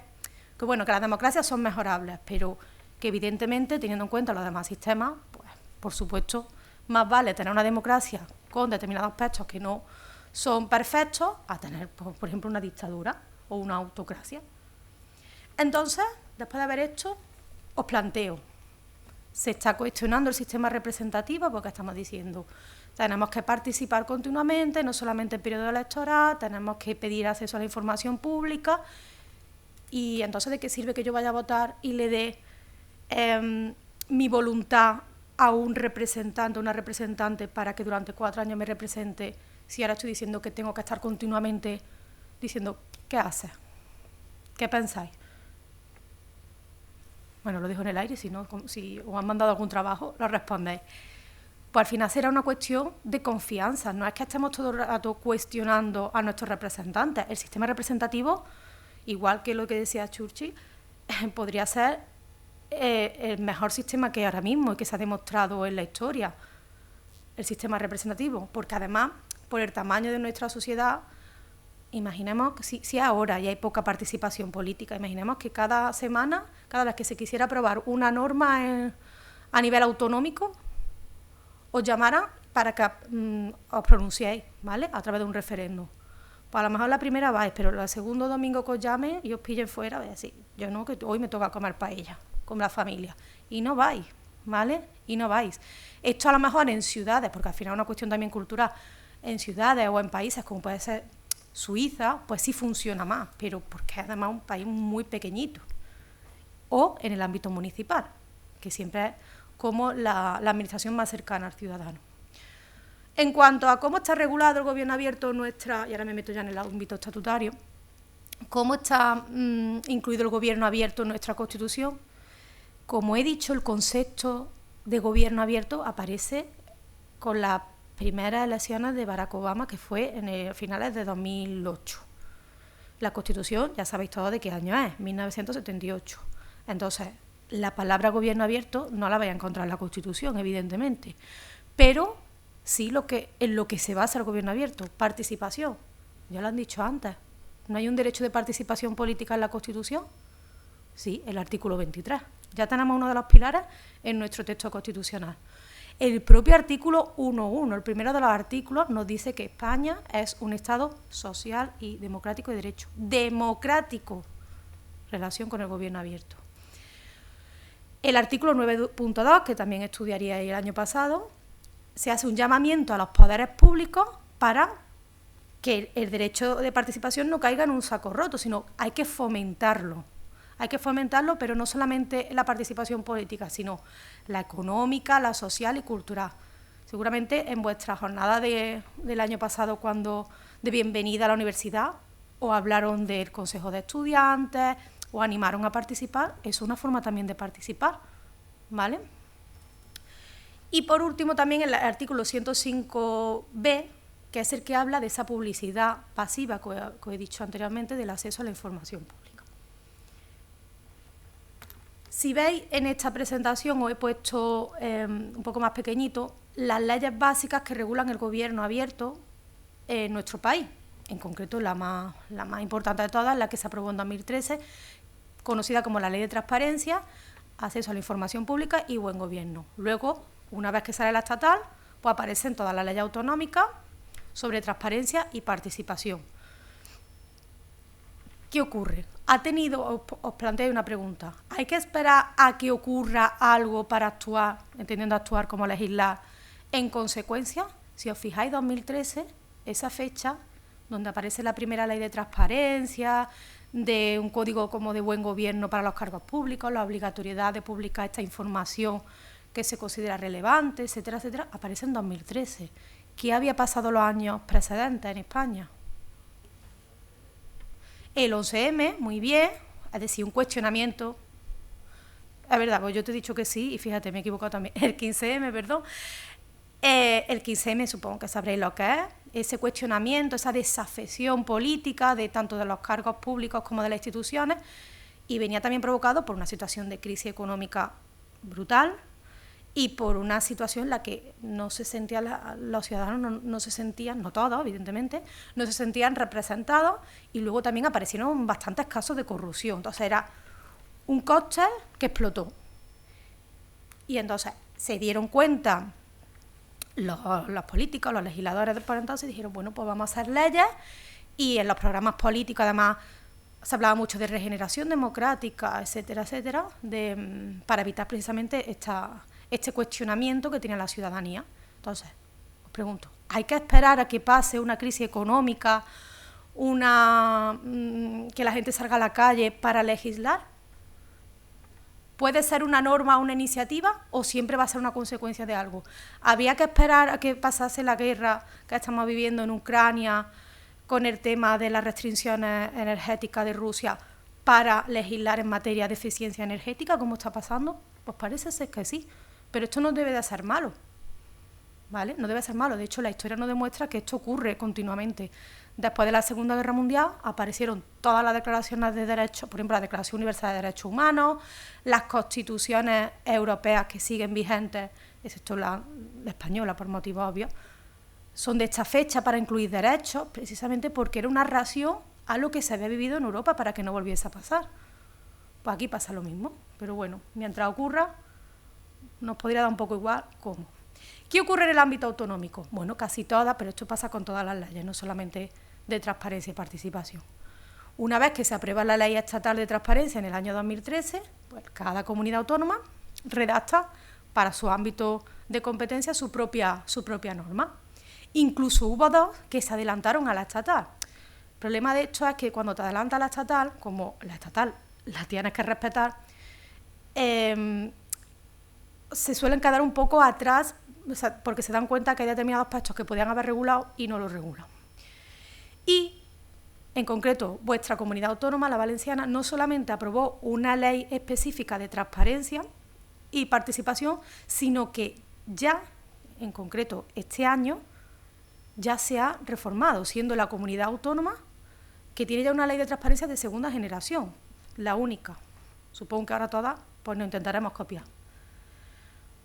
que, bueno, que las democracias son mejorables, pero que evidentemente, teniendo en cuenta los demás sistemas, pues, por supuesto, más vale tener una democracia con determinados aspectos que no son perfectos a tener, por ejemplo, una dictadura o una autocracia. Entonces, después de haber hecho, os planteo, se está cuestionando el sistema representativo porque estamos diciendo, tenemos que participar continuamente, no solamente en periodo electoral, tenemos que pedir acceso a la información pública, y entonces, ¿de qué sirve que yo vaya a votar y le dé mi voluntad a un representante, una representante, para que durante 4 años me represente, si ahora estoy diciendo que tengo que estar continuamente diciendo, ¿qué haces? ¿Qué pensáis? Bueno, lo dejo en el aire, si os han mandado algún trabajo, lo respondéis. pues al final será una cuestión de confianza. No es que estemos todo el rato cuestionando a nuestros representantes. El sistema representativo, igual que lo que decía Churchill, podría ser el mejor sistema que hay ahora mismo y que se ha demostrado en la historia, el sistema representativo, porque además, por el tamaño de nuestra sociedad, imaginemos que si ahora ya hay poca participación política, imaginemos que cada semana, cada vez que se quisiera aprobar una norma a nivel autonómico, os llamaran para que os pronunciéis, ¿vale?, a través de un referéndum. Pues a lo mejor la primera vais, pero el segundo domingo que os llamen y os pillen fuera, vais a decir, yo no, que hoy me toca comer paella con la familia. Y no vais, ¿vale? Y no vais. Esto a lo mejor en ciudades, porque al final es una cuestión también cultural, en ciudades o en países como puede ser Suiza, pues sí funciona más, pero porque es además un país muy pequeñito. O en el ámbito municipal, que siempre es como la administración más cercana al ciudadano. En cuanto a cómo está regulado el gobierno abierto y ahora me meto ya en el ámbito estatutario, cómo está incluido el gobierno abierto en nuestra Constitución, como he dicho, el concepto de gobierno abierto aparece con las primeras elecciones de Barack Obama, que fue en finales de 2008. La Constitución, ya sabéis todos de qué año es, 1978. Entonces, la palabra gobierno abierto no la vais a encontrar en la Constitución, evidentemente, pero sí en lo que se basa el gobierno abierto, participación. Ya lo han dicho antes, ¿no hay un derecho de participación política en la Constitución? Sí, el artículo 23. Ya tenemos uno de los pilares en nuestro texto constitucional. El propio artículo 1.1, el primero de los artículos, nos dice que España es un Estado social y democrático de derecho. Democrático, relación con el gobierno abierto. El artículo 9.2, que también estudiaría el año pasado, se hace un llamamiento a los poderes públicos para que el derecho de participación no caiga en un saco roto, sino hay que fomentarlo. Hay que fomentarlo, pero no solamente la participación política, sino la económica, la social y cultural. Seguramente en vuestra jornada del año pasado, de bienvenida a la universidad, os hablaron del Consejo de Estudiantes, os animaron a participar. Es una forma también de participar, ¿vale? Y por último también el artículo 105b, que es el que habla de esa publicidad pasiva que he dicho anteriormente, del acceso a la información pública. Si veis en esta presentación, os he puesto un poco más pequeñito las leyes básicas que regulan el gobierno abierto en nuestro país. En concreto, la más importante de todas, la que se aprobó en 2013, conocida como la Ley de Transparencia, Acceso a la Información Pública y Buen Gobierno. Luego, una vez que sale la estatal, pues aparecen todas las leyes autonómicas sobre transparencia y participación. ¿Qué ocurre? Os planteo una pregunta. ¿Hay que esperar a que ocurra algo para actuar, entendiendo actuar como legislar, en consecuencia? Si os fijáis, 2013, esa fecha, donde aparece la primera ley de transparencia, de un código como de buen gobierno para los cargos públicos, la obligatoriedad de publicar esta información que se considera relevante, etcétera, etcétera, aparece en 2013. ¿Qué había pasado los años precedentes en España? El 11M, muy bien, es decir, un cuestionamiento. Es verdad, pues yo te he dicho que sí, y fíjate, me he equivocado también. El 15M, perdón. El 15M supongo que sabréis lo que es. Ese cuestionamiento, esa desafección política de tanto de los cargos públicos como de las instituciones, y venía también provocado por una situación de crisis económica brutal y por una situación en la que no se sentían los ciudadanos, no se sentían, no todos evidentemente, no se sentían representados, y luego también aparecieron bastantes casos de corrupción. Entonces era un cóctel que explotó. Y entonces se dieron cuenta los políticos, los legisladores por entonces, dijeron, bueno, pues vamos a hacer leyes, y en los programas políticos además se hablaba mucho de regeneración democrática, etcétera, etcétera, para evitar precisamente este cuestionamiento que tiene la ciudadanía. Entonces, os pregunto, ¿hay que esperar a que pase una crisis económica, que la gente salga a la calle para legislar? ¿Puede ser una norma o una iniciativa o siempre va a ser una consecuencia de algo? ¿Había que esperar a que pasase la guerra que estamos viviendo en Ucrania con el tema de las restricciones energéticas de Rusia para legislar en materia de eficiencia energética, como está pasando? Pues parece ser que sí, pero esto no debe de ser malo. ¿vale? No debe ser malo. De hecho, la historia nos demuestra que esto ocurre continuamente. Después de la Segunda Guerra Mundial aparecieron todas las declaraciones de derechos, por ejemplo, la Declaración Universal de Derechos Humanos, las constituciones europeas que siguen vigentes, excepto la española por motivos obvios, son de esta fecha para incluir derechos, precisamente porque era una reacción a lo que se había vivido en Europa para que no volviese a pasar. Pues aquí pasa lo mismo, pero bueno, mientras ocurra, nos podría dar un poco igual cómo. ¿Qué ocurre en el ámbito autonómico? Bueno, casi todas, pero esto pasa con todas las leyes, no solamente de transparencia y participación. Una vez que se aprueba la Ley Estatal de Transparencia en el año 2013, pues cada comunidad autónoma redacta para su ámbito de competencia su propia norma. Incluso hubo dos que se adelantaron a la estatal. El problema de esto es que cuando te adelantas a la estatal, como la estatal la tienes que respetar, se suelen quedar un poco atrás, o sea, porque se dan cuenta que hay determinados aspectos que podían haber regulado y no los regulan. Y, en concreto, vuestra comunidad autónoma, la valenciana, no solamente aprobó una ley específica de transparencia y participación, sino que ya, en concreto, este año, ya se ha reformado, siendo la comunidad autónoma que tiene ya una ley de transparencia de segunda generación, la única. Supongo que ahora todas pues nos intentaremos copiar.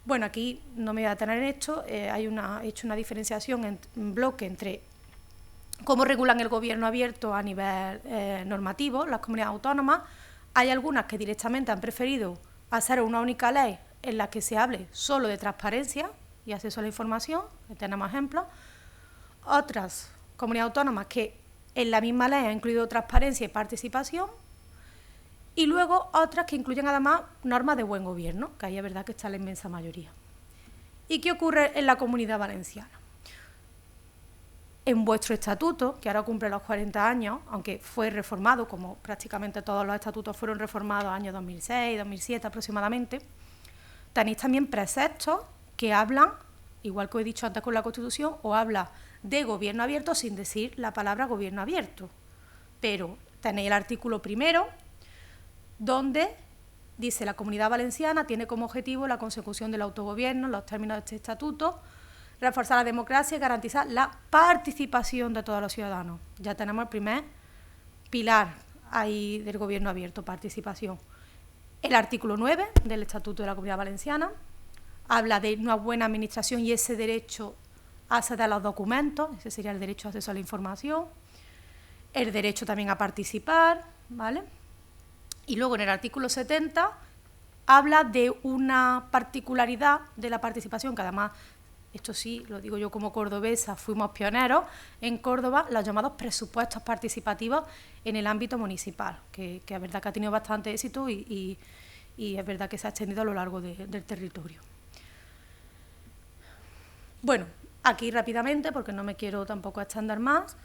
Bueno, aquí no me voy a detener en esto, he hecho una diferenciación en bloque entre cómo regulan el gobierno abierto a nivel normativo, las comunidades autónomas. Hay algunas que directamente han preferido hacer una única ley en la que se hable solo de transparencia y acceso a la información, tenemos ejemplos. Otras comunidades autónomas que en la misma ley han incluido transparencia y participación, y luego otras que incluyen además normas de buen gobierno, que ahí es verdad que está la inmensa mayoría. ¿Y qué ocurre en la Comunidad Valenciana? En vuestro estatuto, que ahora cumple los 40 años, aunque fue reformado, como prácticamente todos los estatutos fueron reformados en años 2006, 2007 aproximadamente, tenéis también preceptos que hablan, igual que os he dicho antes con la Constitución, o habla de gobierno abierto sin decir la palabra gobierno abierto. Pero tenéis el artículo primero, donde dice: la Comunidad Valenciana tiene como objetivo la consecución del autogobierno en los términos de este estatuto, reforzar la democracia y garantizar la participación de todos los ciudadanos. Ya tenemos el primer pilar ahí del gobierno abierto, participación. El artículo 9 del Estatuto de la Comunidad Valenciana habla de una buena administración y ese derecho a acceder a los documentos, ese sería el derecho a acceso a la información, el derecho también a participar, ¿vale? Y luego en el artículo 70 habla de una particularidad de la participación, que además, esto sí, lo digo yo como cordobesa, fuimos pioneros en Córdoba, los llamados presupuestos participativos en el ámbito municipal, que es verdad que ha tenido bastante éxito y es verdad que se ha extendido a lo largo del territorio. Bueno, aquí rápidamente, porque no me quiero tampoco extender más,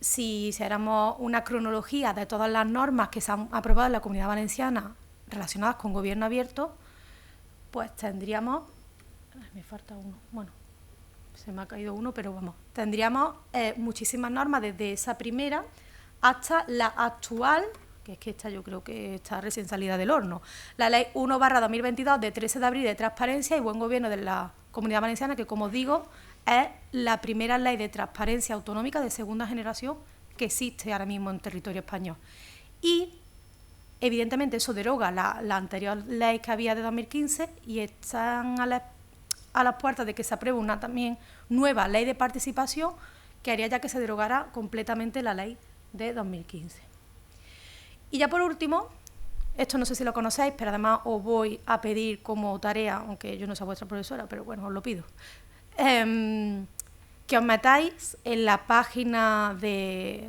si hiciéramos una cronología de todas las normas que se han aprobado en la Comunidad Valenciana relacionadas con gobierno abierto, pues tendríamos, me falta uno, bueno, se me ha caído uno, pero vamos, tendríamos muchísimas normas desde esa primera hasta la actual, que es que esta yo creo que está recién salida del horno, la Ley 1/2022 de 13 de abril de Transparencia y Buen Gobierno de la Comunidad Valenciana, que como os digo, es la primera ley de transparencia autonómica de segunda generación que existe ahora mismo en territorio español. Y, evidentemente, eso deroga la anterior ley que había de 2015 y están a las puertas de que se apruebe una también nueva ley de participación que haría ya que se derogara completamente la ley de 2015. Y ya por último, esto no sé si lo conocéis, pero además os voy a pedir como tarea, aunque yo no soy vuestra profesora, pero bueno, os lo pido, que os metáis en la página de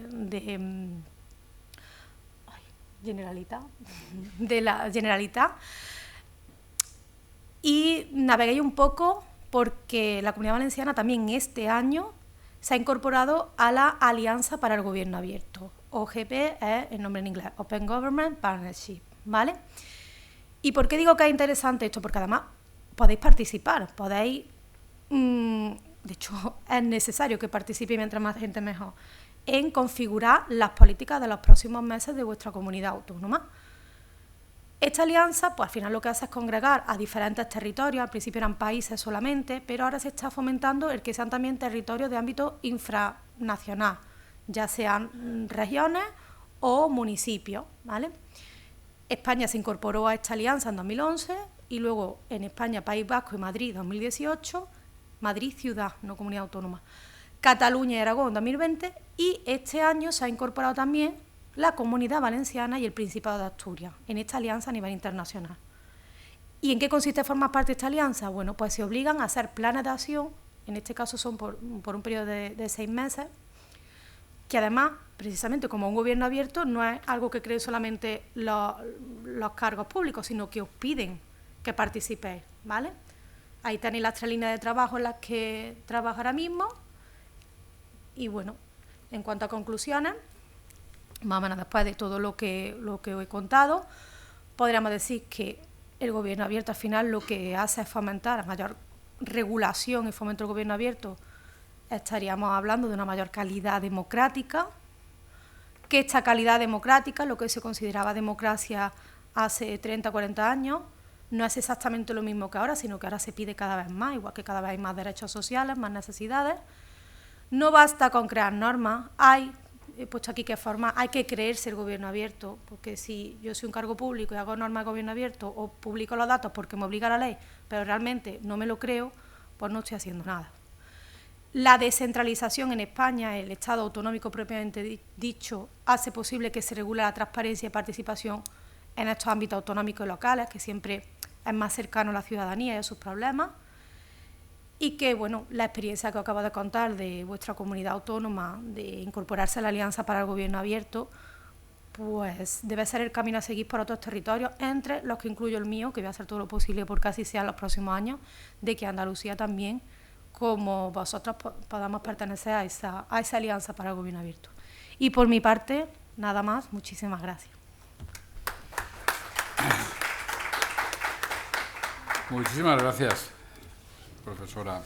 la Generalitat y naveguéis un poco, porque la Comunidad Valenciana también este año se ha incorporado a la Alianza para el Gobierno Abierto. OGP es el nombre en inglés, Open Government Partnership, ¿vale? ¿Y por qué digo que es interesante esto? Porque además podéis participar, podéis... de hecho, es necesario que participe mientras más gente mejor, en configurar las políticas de los próximos meses de vuestra comunidad autónoma. Esta alianza, pues al final lo que hace es congregar a diferentes territorios, al principio eran países solamente, pero ahora se está fomentando el que sean también territorios de ámbito infranacional, ya sean regiones o municipios, ¿vale? España se incorporó a esta alianza en 2011 y luego en España, País Vasco y Madrid 2018, Madrid ciudad, no comunidad autónoma, Cataluña y Aragón en 2020 y este año se ha incorporado también la Comunidad Valenciana y el Principado de Asturias en esta alianza a nivel internacional. ¿Y en qué consiste formar parte de esta alianza? Bueno, pues se obligan a hacer planes de acción, en este caso son por un periodo de 6 meses, que además, precisamente como un gobierno abierto, no es algo que creen solamente los cargos públicos, sino que os piden que participéis, ¿vale? Ahí tenéis las 3 líneas de trabajo en las que trabajo ahora mismo. Y bueno, en cuanto a conclusiones, más o menos después de todo lo que os he contado, podríamos decir que el gobierno abierto al final lo que hace es fomentar a mayor regulación y fomento del gobierno abierto. Estaríamos hablando de una mayor calidad democrática, que esta calidad democrática, lo que se consideraba democracia hace 30 o 40 años, no es exactamente lo mismo que ahora, sino que ahora se pide cada vez más, igual que cada vez hay más derechos sociales, más necesidades. No basta con crear normas, he puesto aquí que forma, hay que creerse el gobierno abierto, porque si yo soy un cargo público y hago normas de gobierno abierto o publico los datos porque me obliga la ley, pero realmente no me lo creo, pues no estoy haciendo nada. La descentralización en España, el Estado autonómico propiamente dicho, hace posible que se regule la transparencia y participación en estos ámbitos autonómicos y locales, que siempre es más cercano a la ciudadanía y a sus problemas. Y que, bueno, la experiencia que os acabo de contar de vuestra comunidad autónoma, de incorporarse a la Alianza para el Gobierno Abierto, pues debe ser el camino a seguir por otros territorios, entre los que incluyo el mío, que voy a hacer todo lo posible porque así sea en los próximos años, de que Andalucía también, como vosotros, podamos pertenecer a esa Alianza para el Gobierno Abierto. Y por mi parte, nada más, muchísimas gracias. Muchísimas gracias, profesora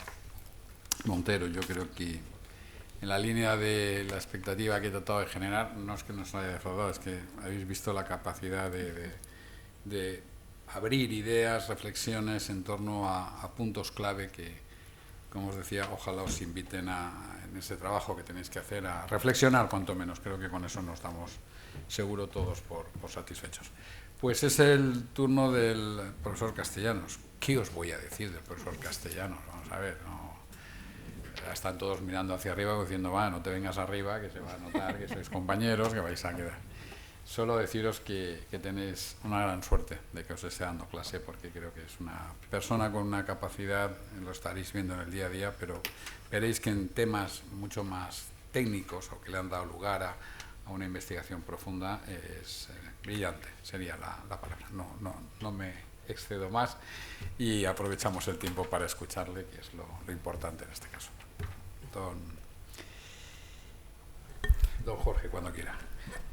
Montero. Yo creo que en la línea de la expectativa que he tratado de generar, no es que nos haya defraudado, es que habéis visto la capacidad de abrir ideas, reflexiones en torno a puntos clave que, como os decía, ojalá os inviten en ese trabajo que tenéis que hacer a reflexionar cuanto menos. Creo que con eso nos damos seguro todos por satisfechos. Pues es el turno del profesor Castellanos. ¿Qué os voy a decir del profesor Castellanos? Vamos a ver, no. Están todos mirando hacia arriba diciendo, va, no te vengas arriba, que se va a notar que sois compañeros, que vais a quedar. Solo deciros que tenéis una gran suerte de que os esté dando clase, porque creo que es una persona con una capacidad, lo estaréis viendo en el día a día, pero veréis que en temas mucho más técnicos o que le han dado lugar a una investigación profunda es brillante, sería la palabra. No me excedo más y aprovechamos el tiempo para escucharle, que es lo importante en este caso. Don Jorge, cuando quiera.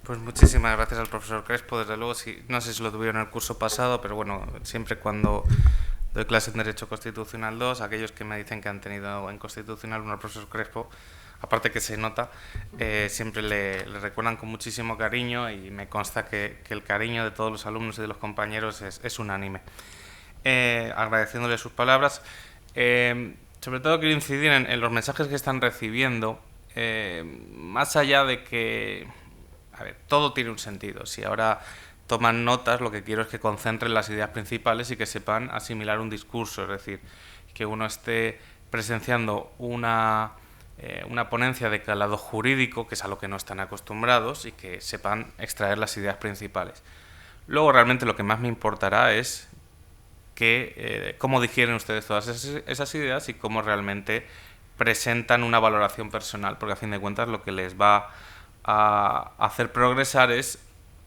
Pues muchísimas gracias al profesor Crespo. Desde luego, no sé si lo tuvieron en el curso pasado, pero bueno, siempre cuando doy clase en Derecho Constitucional 2, aquellos que me dicen que han tenido en Constitucional 1 al profesor Crespo, aparte que se nota, siempre le recuerdan con muchísimo cariño, y me consta que el cariño de todos los alumnos y de los compañeros es unánime. Agradeciéndole sus palabras, sobre todo quiero incidir en los mensajes que están recibiendo, más allá de que, a ver, todo tiene un sentido. Si ahora toman notas, lo que quiero es que concentren las ideas principales y que sepan asimilar un discurso, es decir, que uno esté presenciando una ponencia de calado jurídico, que es a lo que no están acostumbrados, y que sepan extraer las ideas principales. Luego, realmente lo que más me importará es cómo digieren ustedes todas esas ideas y cómo realmente presentan una valoración personal, porque a fin de cuentas lo que les va a hacer progresar es,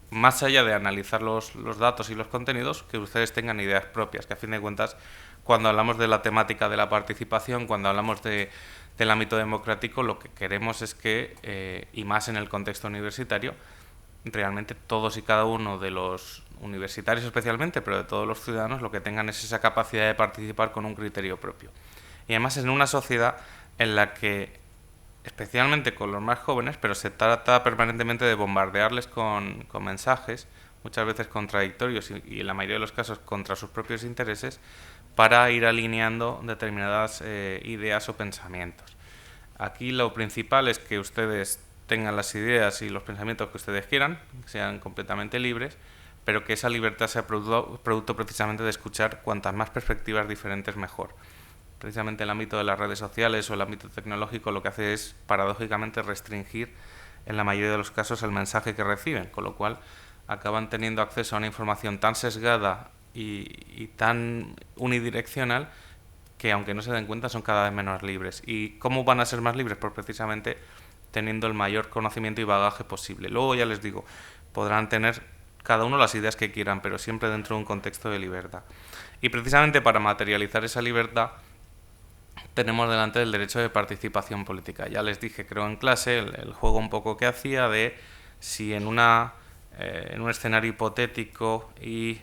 más allá de analizar los datos y los contenidos, que ustedes tengan ideas propias, que a fin de cuentas, cuando hablamos de la temática de la participación, cuando hablamos del ámbito democrático, lo que queremos es que, y más en el contexto universitario, realmente todos y cada uno de los universitarios especialmente, pero de todos los ciudadanos, lo que tengan es esa capacidad de participar con un criterio propio. Y además en una sociedad en la que, especialmente con los más jóvenes, pero se trata permanentemente de bombardearles con mensajes, muchas veces contradictorios y en la mayoría de los casos contra sus propios intereses, para ir alineando determinadas ideas o pensamientos. Aquí lo principal es que ustedes tengan las ideas y los pensamientos que ustedes quieran, que sean completamente libres, pero que esa libertad sea producto precisamente de escuchar cuantas más perspectivas diferentes mejor. Precisamente el ámbito de las redes sociales o el ámbito tecnológico lo que hace es, paradójicamente, restringir en la mayoría de los casos el mensaje que reciben, con lo cual acaban teniendo acceso a una información tan sesgada y tan unidireccional que, aunque no se den cuenta, son cada vez menos libres. ¿Y cómo van a ser más libres? Pues precisamente teniendo el mayor conocimiento y bagaje posible. Luego, ya les digo, podrán tener cada uno las ideas que quieran, pero siempre dentro de un contexto de libertad. Y precisamente para materializar esa libertad tenemos delante el derecho de participación política. Ya les dije, creo en clase, el juego un poco que hacía de si en un escenario hipotético y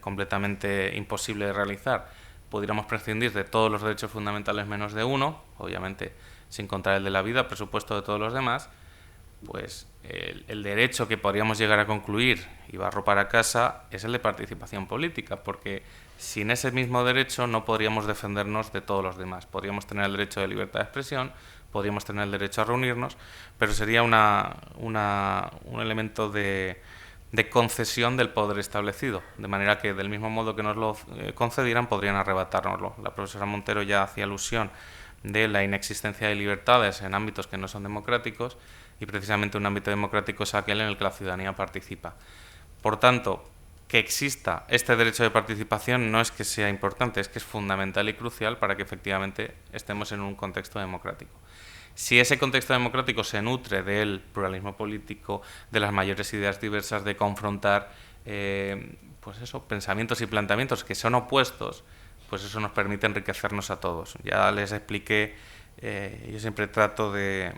completamente imposible de realizar, pudiéramos prescindir de todos los derechos fundamentales menos de uno, obviamente sin contar el de la vida, presupuesto de todos los demás, pues el derecho que podríamos llegar a concluir y barro para casa es el de participación política, porque sin ese mismo derecho no podríamos defendernos de todos los demás. Podríamos tener el derecho de libertad de expresión, podríamos tener el derecho a reunirnos, pero sería un elemento de concesión del poder establecido, de manera que del mismo modo que nos lo concedieran podrían arrebatárnoslo. La profesora Montero ya hacía alusión de la inexistencia de libertades en ámbitos que no son democráticos, y precisamente un ámbito democrático es aquel en el que la ciudadanía participa. Por tanto, que exista este derecho de participación no es que sea importante, es que es fundamental y crucial para que efectivamente estemos en un contexto democrático. Si ese contexto democrático se nutre del pluralismo político, de las mayores ideas diversas, de confrontar pues eso, pensamientos y planteamientos que son opuestos, pues eso nos permite enriquecernos a todos. Ya les expliqué, yo siempre trato de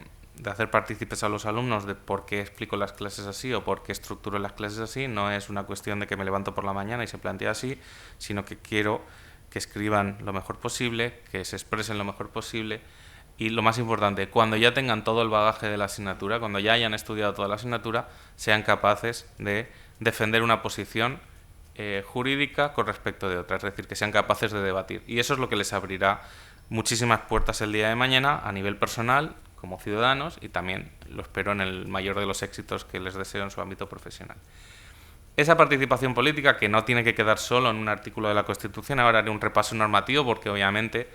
hacer partícipes a los alumnos de por qué explico las clases así o por qué estructuro las clases así. No es una cuestión de que me levanto por la mañana y se plantea así, sino que quiero que escriban lo mejor posible, que se expresen lo mejor posible y, lo más importante, cuando ya tengan todo el bagaje de la asignatura, cuando ya hayan estudiado toda la asignatura, sean capaces de defender una posición jurídica con respecto de otra, es decir, que sean capaces de debatir. Y eso es lo que les abrirá muchísimas puertas el día de mañana a nivel personal, como ciudadanos, y también lo espero en el mayor de los éxitos que les deseo en su ámbito profesional. Esa participación política, que no tiene que quedar solo en un artículo de la Constitución, ahora haré un repaso normativo porque obviamente,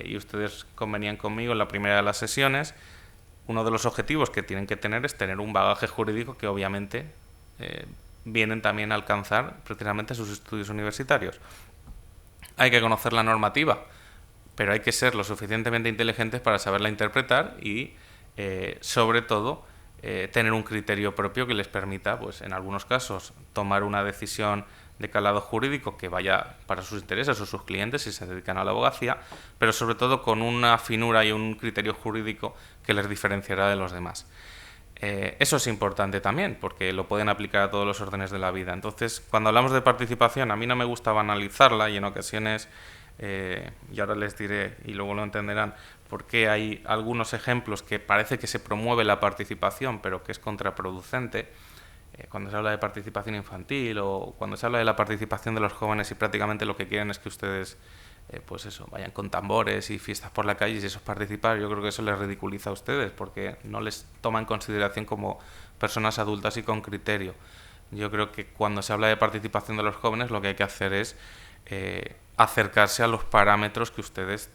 y ustedes convenían conmigo en la primera de las sesiones, uno de los objetivos que tienen que tener es tener un bagaje jurídico que obviamente vienen también a alcanzar precisamente sus estudios universitarios. Hay que conocer la normativa, pero hay que ser lo suficientemente inteligentes para saberla interpretar y, sobre todo, tener un criterio propio que les permita, pues, en algunos casos, tomar una decisión de calado jurídico que vaya para sus intereses o sus clientes si se dedican a la abogacía, pero sobre todo con una finura y un criterio jurídico que les diferenciará de los demás. Eso es importante también, porque lo pueden aplicar a todos los órdenes de la vida. Entonces, cuando hablamos de participación, a mí no me gusta banalizarla y en ocasiones... y ahora les diré, y luego lo entenderán, por qué hay algunos ejemplos que parece que se promueve la participación, pero que es contraproducente. Cuando se habla de participación infantil o cuando se habla de la participación de los jóvenes y prácticamente lo que quieren es que ustedes pues eso, vayan con tambores y fiestas por la calle y eso es participar, yo creo que eso les ridiculiza a ustedes porque no les toma en consideración como personas adultas y con criterio. Yo creo que cuando se habla de participación de los jóvenes lo que hay que hacer es acercarse a los parámetros que ustedes,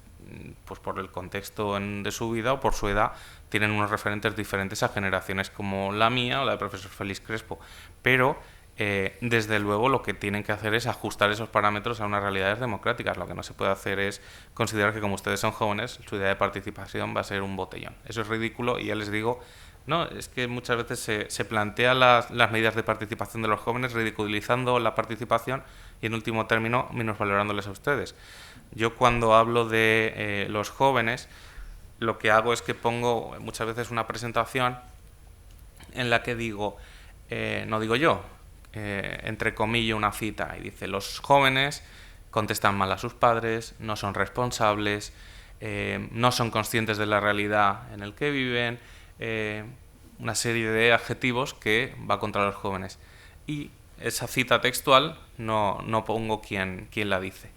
pues por el contexto de su vida o por su edad, tienen unos referentes diferentes a generaciones como la mía o la del profesor Félix Crespo. Pero, desde luego, lo que tienen que hacer es ajustar esos parámetros a unas realidades democráticas. Lo que no se puede hacer es considerar que, como ustedes son jóvenes, su idea de participación va a ser un botellón. Eso es ridículo y ya les digo... No, es que muchas veces se plantean las medidas de participación de los jóvenes ridiculizando la participación y, en último término, minusvalorándoles a ustedes. Yo, cuando hablo de los jóvenes, lo que hago es que pongo muchas veces una presentación en la que digo, no digo yo, entre comillas una cita, y dice: los jóvenes contestan mal a sus padres, no son responsables, no son conscientes de la realidad en la que viven, una serie de adjetivos que va contra los jóvenes. Y esa cita textual no pongo quién la dice.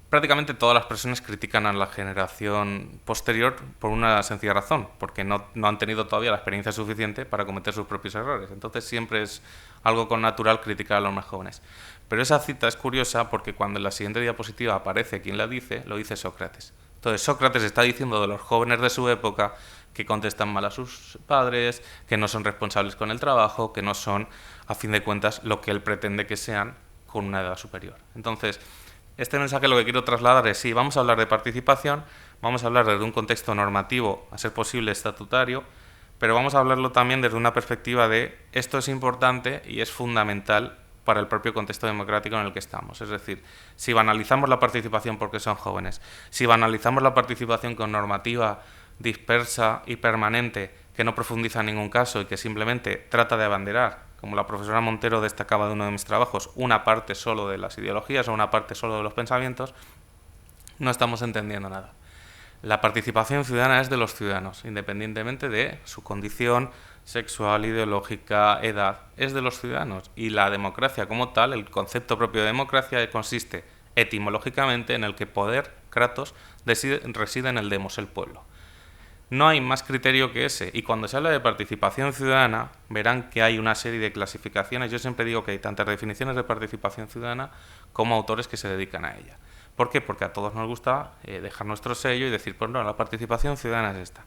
Prácticamente todas las personas critican a la generación posterior por una sencilla razón, porque no han tenido todavía la experiencia suficiente para cometer sus propios errores. Entonces siempre es algo con natural criticar a los más jóvenes. Pero esa cita es curiosa porque cuando en la siguiente diapositiva aparece quien la dice, lo dice Sócrates. Entonces Sócrates está diciendo de los jóvenes de su época que contestan mal a sus padres, que no son responsables con el trabajo, que no son, a fin de cuentas, lo que él pretende que sean con una edad superior. Entonces, este mensaje lo que quiero trasladar es, sí, vamos a hablar de participación, vamos a hablar desde un contexto normativo, a ser posible estatutario, pero vamos a hablarlo también desde una perspectiva de esto es importante y es fundamental para el propio contexto democrático en el que estamos. Es decir, si banalizamos la participación porque son jóvenes, si banalizamos la participación con normativa dispersa y permanente que no profundiza en ningún caso y que simplemente trata de abanderar, como la profesora Montero destacaba de uno de mis trabajos, una parte solo de las ideologías o una parte solo de los pensamientos, no estamos entendiendo nada. La participación ciudadana es de los ciudadanos, independientemente de su condición sexual, ideológica, edad, es de los ciudadanos. Y la democracia como tal, el concepto propio de democracia, consiste etimológicamente en el que poder, kratos, reside en el demos, el pueblo. No hay más criterio que ese, y cuando se habla de participación ciudadana, verán que hay una serie de clasificaciones. Yo siempre digo que hay tantas definiciones de participación ciudadana como autores que se dedican a ella. ¿Por qué? Porque a todos nos gusta dejar nuestro sello y decir, pues no, la participación ciudadana es esta.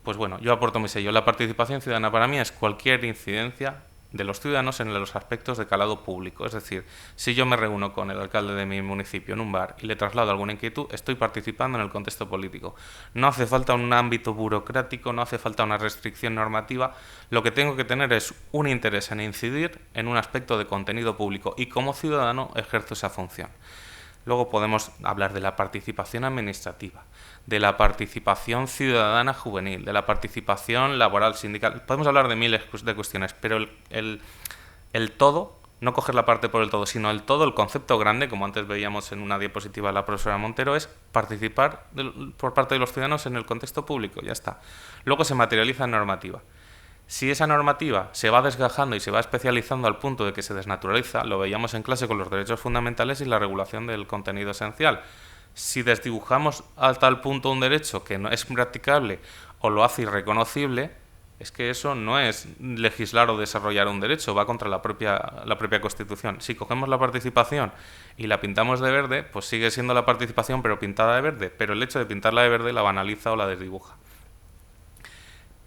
Pues bueno, yo aporto mi sello. La participación ciudadana para mí es cualquier incidencia de los ciudadanos en los aspectos de calado público. Es decir, si yo me reúno con el alcalde de mi municipio en un bar y le traslado alguna inquietud, estoy participando en el contexto político. No hace falta un ámbito burocrático, no hace falta una restricción normativa. Lo que tengo que tener es un interés en incidir en un aspecto de contenido público y como ciudadano ejerzo esa función. Luego podemos hablar de la participación administrativa, de la participación ciudadana juvenil, de la participación laboral sindical. Podemos hablar de miles de cuestiones, pero el todo, no coger la parte por el todo, sino el todo, el concepto grande, como antes veíamos en una diapositiva de la profesora Montero, es participar por parte de los ciudadanos en el contexto público, ya está. Luego se materializa en normativa. Si esa normativa se va desgajando y se va especializando al punto de que se desnaturaliza, lo veíamos en clase con los derechos fundamentales y la regulación del contenido esencial. Si desdibujamos a tal punto un derecho que no es practicable o lo hace irreconocible, es que eso no es legislar o desarrollar un derecho, va contra la propia Constitución. Si cogemos la participación y la pintamos de verde, pues sigue siendo la participación pero pintada de verde, pero el hecho de pintarla de verde la banaliza o la desdibuja.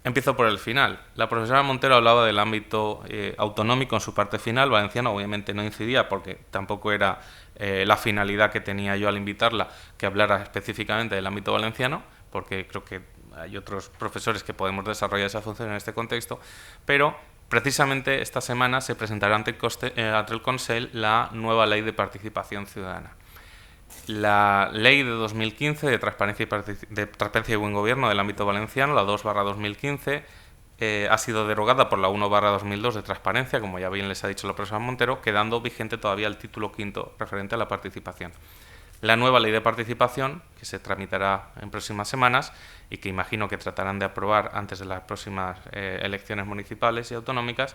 Empiezo por el final. La profesora Montero hablaba del ámbito autonómico en su parte final. Valenciano obviamente no incidía porque tampoco era la finalidad que tenía yo al invitarla que hablara específicamente del ámbito valenciano, porque creo que hay otros profesores que podemos desarrollar esa función en este contexto, pero precisamente esta semana se presentará ante el Consell la nueva ley de participación ciudadana. La ley de 2015 de transparencia y buen gobierno del ámbito valenciano, la 2/2015, ha sido derogada por la 1/2002 de transparencia, como ya bien les ha dicho la profesora Montero, quedando vigente todavía el título quinto referente a la participación. La nueva ley de participación, que se tramitará en próximas semanas y que imagino que tratarán de aprobar antes de las próximas elecciones municipales y autonómicas,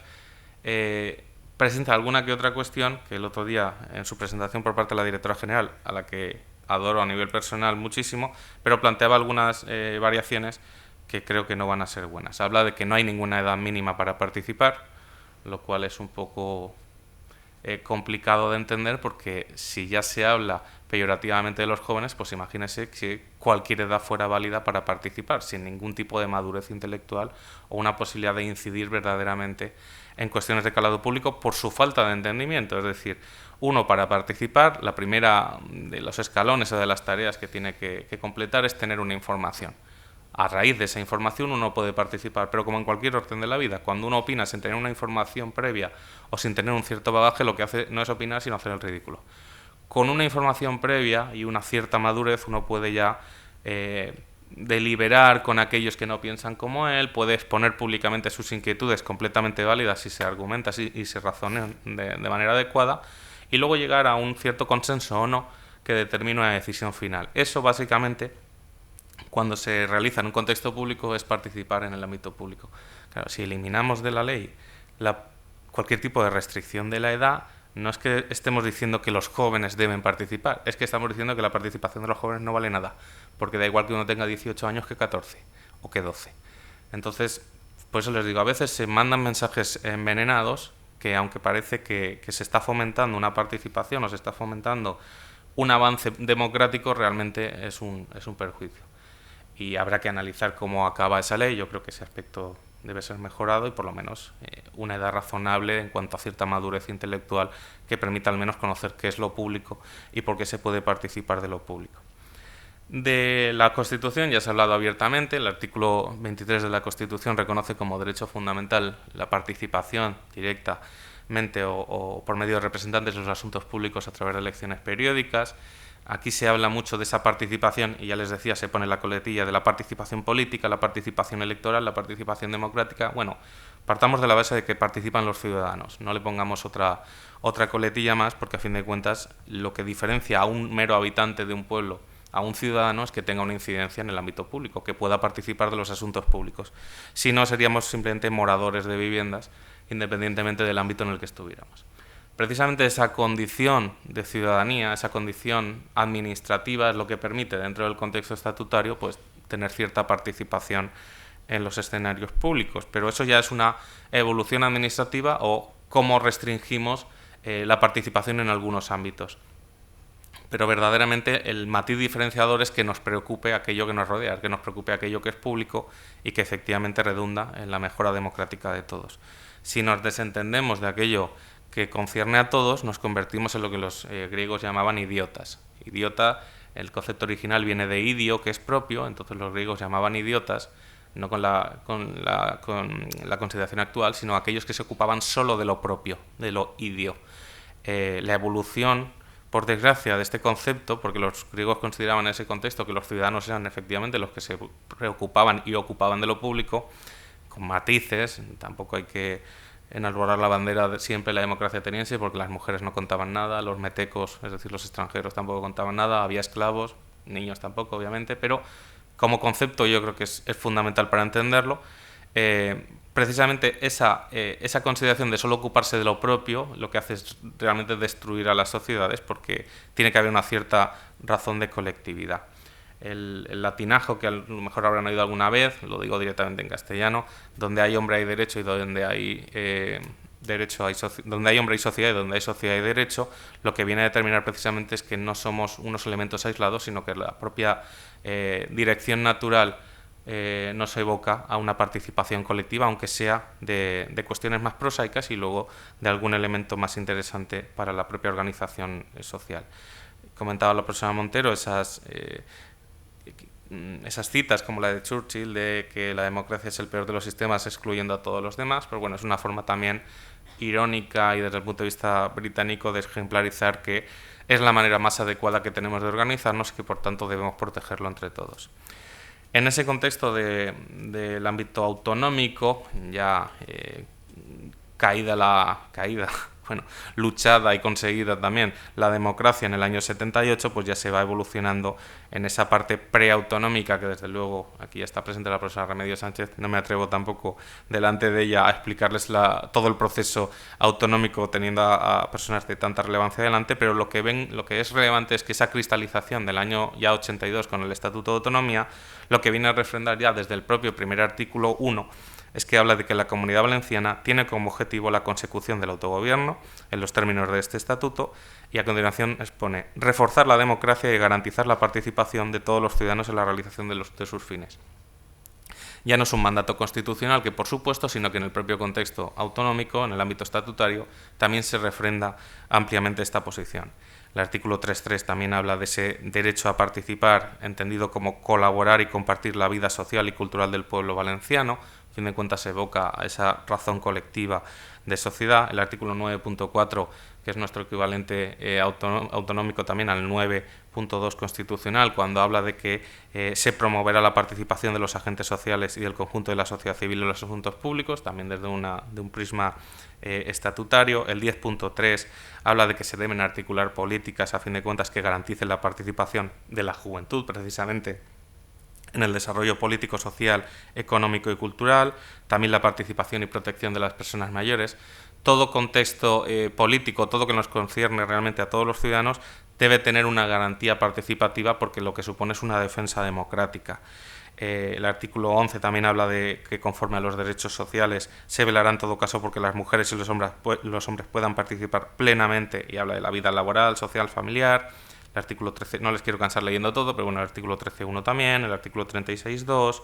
presenta alguna que otra cuestión que el otro día en su presentación por parte de la directora general, a la que adoro a nivel personal muchísimo, pero planteaba algunas variaciones que creo que no van a ser buenas. Habla de que no hay ninguna edad mínima para participar, lo cual es un poco complicado de entender porque si ya se habla peyorativamente de los jóvenes, pues imagínese que cualquier edad fuera válida para participar, sin ningún tipo de madurez intelectual o una posibilidad de incidir verdaderamente en cuestiones de calado público por su falta de entendimiento. Es decir, uno para participar, la primera de los escalones o de las tareas que tiene que completar es tener una información. A raíz de esa información uno puede participar, pero como en cualquier orden de la vida, cuando uno opina sin tener una información previa o sin tener un cierto bagaje, lo que hace no es opinar, sino hacer el ridículo. Con una información previa y una cierta madurez uno puede ya deliberar con aquellos que no piensan como él, puede exponer públicamente sus inquietudes completamente válidas si se argumenta y se razona de manera adecuada y luego llegar a un cierto consenso o no que determine una decisión final. Eso básicamente, cuando se realiza en un contexto público, es participar en el ámbito público. Claro, si eliminamos de la ley la cualquier tipo de restricción de la edad, no es que estemos diciendo que los jóvenes deben participar, es que estamos diciendo que la participación de los jóvenes no vale nada, porque da igual que uno tenga 18 años que 14 o que 12. Entonces, por eso les digo, a veces se mandan mensajes envenenados que, aunque parece que se está fomentando una participación o se está fomentando un avance democrático, realmente es un perjuicio. Y habrá que analizar cómo acaba esa ley. Yo creo que ese aspecto debe ser mejorado y por lo menos una edad razonable en cuanto a cierta madurez intelectual que permita al menos conocer qué es lo público y por qué se puede participar de lo público. De la Constitución ya se ha hablado abiertamente. El artículo 23 de la Constitución reconoce como derecho fundamental la participación directamente o por medio de representantes en los asuntos públicos a través de elecciones periódicas. Aquí se habla mucho de esa participación y ya les decía, se pone la coletilla de la participación política, la participación electoral, la participación democrática. Bueno, partamos de la base de que participan los ciudadanos, no le pongamos otra coletilla más, porque a fin de cuentas lo que diferencia a un mero habitante de un pueblo a un ciudadano es que tenga una incidencia en el ámbito público, que pueda participar de los asuntos públicos. Si no, seríamos simplemente moradores de viviendas, independientemente del ámbito en el que estuviéramos. Precisamente esa condición de ciudadanía, esa condición administrativa es lo que permite, dentro del contexto estatutario, pues tener cierta participación en los escenarios públicos. Pero eso ya es una evolución administrativa o cómo restringimos la participación en algunos ámbitos. Pero verdaderamente el matiz diferenciador es que nos preocupe aquello que nos rodea, que nos preocupe aquello que es público y que efectivamente redunda en la mejora democrática de todos. Si nos desentendemos de aquello que concierne a todos, nos convertimos en lo que los griegos llamaban idiotas. Idiota, el concepto original viene de idio, que es propio, entonces los griegos llamaban idiotas, no con la consideración actual, sino aquellos que se ocupaban solo de lo propio, de lo idio. La evolución, por desgracia, de este concepto, porque los griegos consideraban en ese contexto que los ciudadanos eran efectivamente los que se preocupaban y ocupaban de lo público, con matices, tampoco hay que enalborar la bandera de siempre la democracia ateniense, porque las mujeres no contaban nada, los metecos, es decir, los extranjeros tampoco contaban nada, había esclavos, niños tampoco, obviamente, pero como concepto yo creo que es fundamental para entenderlo. Precisamente esa consideración de solo ocuparse de lo propio lo que hace es realmente destruir a las sociedades, porque tiene que haber una cierta razón de colectividad. El latinajo, que a lo mejor habrán oído alguna vez, lo digo directamente en castellano, donde hay hombre hay derecho y donde hay donde hay hombre y sociedad y donde hay sociedad y derecho, lo que viene a determinar precisamente es que no somos unos elementos aislados, sino que la propia dirección natural nos evoca a una participación colectiva, aunque sea de cuestiones más prosaicas y luego de algún elemento más interesante para la propia organización social. Comentaba la profesora Montero esas citas como la de Churchill de que la democracia es el peor de los sistemas excluyendo a todos los demás, pero bueno, es una forma también irónica y desde el punto de vista británico de ejemplarizar que es la manera más adecuada que tenemos de organizarnos y que por tanto debemos protegerlo entre todos. En ese contexto del ámbito autonómico, ya luchada y conseguida también la democracia en el año 78, pues ya se va evolucionando en esa parte preautonómica que desde luego aquí ya está presente la profesora Remedios Sánchez, no me atrevo tampoco delante de ella a explicarles todo el proceso autonómico teniendo a personas de tanta relevancia delante, pero lo que es relevante es que esa cristalización del año ya 82 con el Estatuto de Autonomía, lo que viene a refrendar ya desde el propio primer artículo 1 es que habla de que la Comunidad Valenciana tiene como objetivo la consecución del autogobierno en los términos de este estatuto y a continuación expone reforzar la democracia y garantizar la participación de todos los ciudadanos en la realización de sus fines. Ya no es un mandato constitucional que por supuesto, sino que en el propio contexto autonómico, en el ámbito estatutario, también se refrenda ampliamente esta posición. El artículo 3.3 también habla de ese derecho a participar, entendido como colaborar y compartir la vida social y cultural del pueblo valenciano. A fin de cuentas se evoca a esa razón colectiva de sociedad. El artículo 9.4, que es nuestro equivalente autonómico también al 9.2 constitucional, cuando habla de que se promoverá la participación de los agentes sociales y del conjunto de la sociedad civil en los asuntos públicos, también desde un prisma estatutario. El 10.3 habla de que se deben articular políticas, a fin de cuentas, que garanticen la participación de la juventud, precisamente, en el desarrollo político, social, económico y cultural, también la participación y protección de las personas mayores. todo contexto político, todo que nos concierne realmente a todos los ciudadanos, debe tener una garantía participativa porque lo que supone es una defensa democrática. El artículo 11 también habla de que conforme a los derechos sociales se velará en todo caso porque las mujeres y los hombres puedan participar plenamente, y habla de la vida laboral, social, familiar. El artículo 13, no les quiero cansar leyendo todo, pero bueno, el artículo 13.1 también, el artículo 36.2,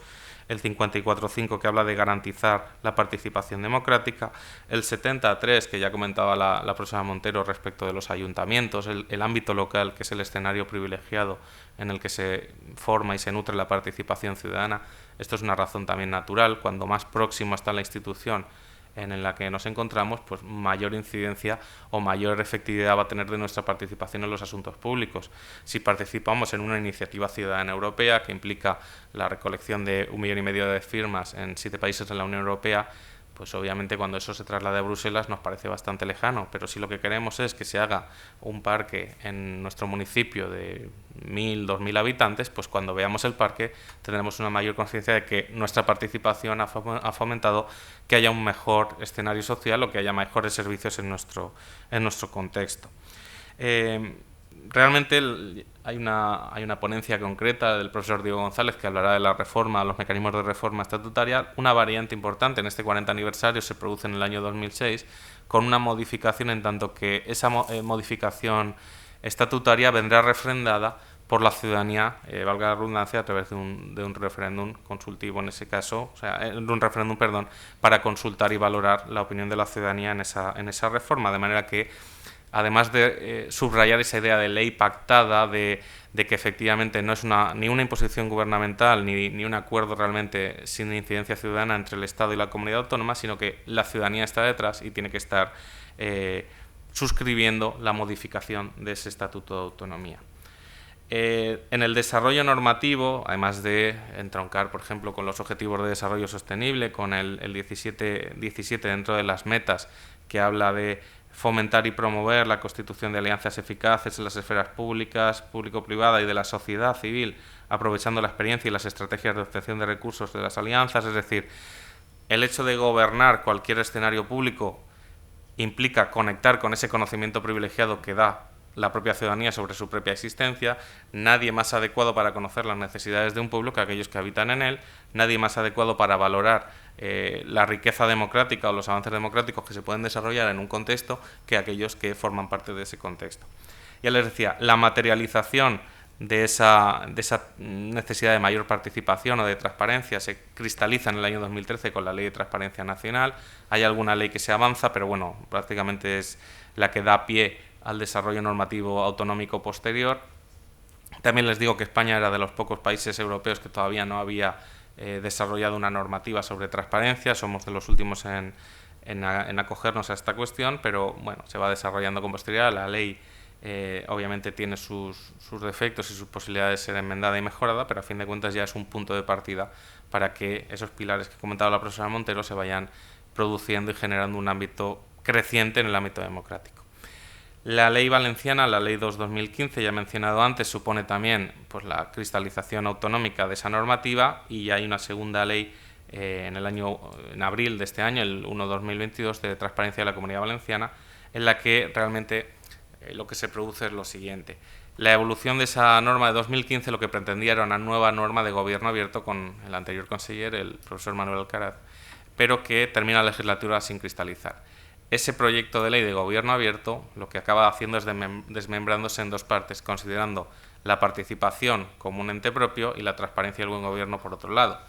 el 54.5 que habla de garantizar la participación democrática, el 70.3 que ya comentaba la profesora Montero respecto de los ayuntamientos, el ámbito local, que es el escenario privilegiado en el que se forma y se nutre la participación ciudadana. Esto es una razón también natural. Cuando más próximo está la institución en la que nos encontramos, pues mayor incidencia o mayor efectividad va a tener de nuestra participación en los asuntos públicos. Si participamos en una iniciativa ciudadana europea que implica la recolección de 1,5 millones de firmas en 7 países de la Unión Europea, pues obviamente cuando eso se traslade a Bruselas nos parece bastante lejano, pero si lo que queremos es que se haga un parque en nuestro municipio de 1.000, 2.000 habitantes, pues cuando veamos el parque tendremos una mayor conciencia de que nuestra participación ha fomentado que haya un mejor escenario social o que haya mejores servicios en nuestro contexto. Realmente hay una ponencia concreta del profesor Diego González que hablará de la reforma, los mecanismos de reforma estatutaria. Una variante importante en este 40 aniversario se produce en el año 2006 con una modificación en tanto que esa modificación estatutaria vendrá refrendada por la ciudadanía, valga la redundancia, a través de un referéndum consultivo en ese caso, o sea, de un referéndum, perdón, para consultar y valorar la opinión de la ciudadanía en esa reforma, de manera que además de subrayar esa idea de ley pactada, de que efectivamente no es ni una imposición gubernamental ni un acuerdo realmente sin incidencia ciudadana entre el Estado y la comunidad autónoma, sino que la ciudadanía está detrás y tiene que estar suscribiendo la modificación de ese Estatuto de Autonomía. En el desarrollo normativo, además de entroncar, por ejemplo, con los Objetivos de Desarrollo Sostenible, con el 17 dentro de las metas, que habla de fomentar y promover la constitución de alianzas eficaces en las esferas públicas, público-privada y de la sociedad civil, aprovechando la experiencia y las estrategias de obtención de recursos de las alianzas. Es decir, el hecho de gobernar cualquier escenario público implica conectar con ese conocimiento privilegiado que da la propia ciudadanía sobre su propia existencia. Nadie más adecuado para conocer las necesidades de un pueblo que aquellos que habitan en él, nadie más adecuado para valorar la riqueza democrática o los avances democráticos que se pueden desarrollar en un contexto que aquellos que forman parte de ese contexto. Ya les decía, la materialización de esa necesidad de mayor participación o de transparencia se cristaliza en el año 2013 con la Ley de Transparencia Nacional. Hay alguna ley que se avanza, pero bueno, prácticamente es la que da pie al desarrollo normativo autonómico posterior. También les digo que España era de los pocos países europeos que todavía no había desarrollado una normativa sobre transparencia. Somos de los últimos en acogernos a esta cuestión, pero bueno, se va desarrollando con posterioridad. La ley obviamente tiene sus defectos y sus posibilidades de ser enmendada y mejorada, pero a fin de cuentas ya es un punto de partida para que esos pilares que comentaba la profesora Montero se vayan produciendo y generando un ámbito creciente en el ámbito democrático. La ley valenciana, la ley 2/2015, ya he mencionado antes, supone también pues, la cristalización autonómica de esa normativa, y hay una segunda ley en abril de este año, el 1/2022, de transparencia de la Comunidad Valenciana, en la que realmente lo que se produce es lo siguiente. La evolución de esa norma de 2015 lo que pretendía era una nueva norma de gobierno abierto con el anterior conseller, el profesor Manuel Alcaraz, pero que termina la legislatura sin cristalizar. Ese proyecto de ley de gobierno abierto lo que acaba haciendo es desmembrándose en dos partes, considerando la participación como un ente propio y la transparencia y el buen gobierno por otro lado.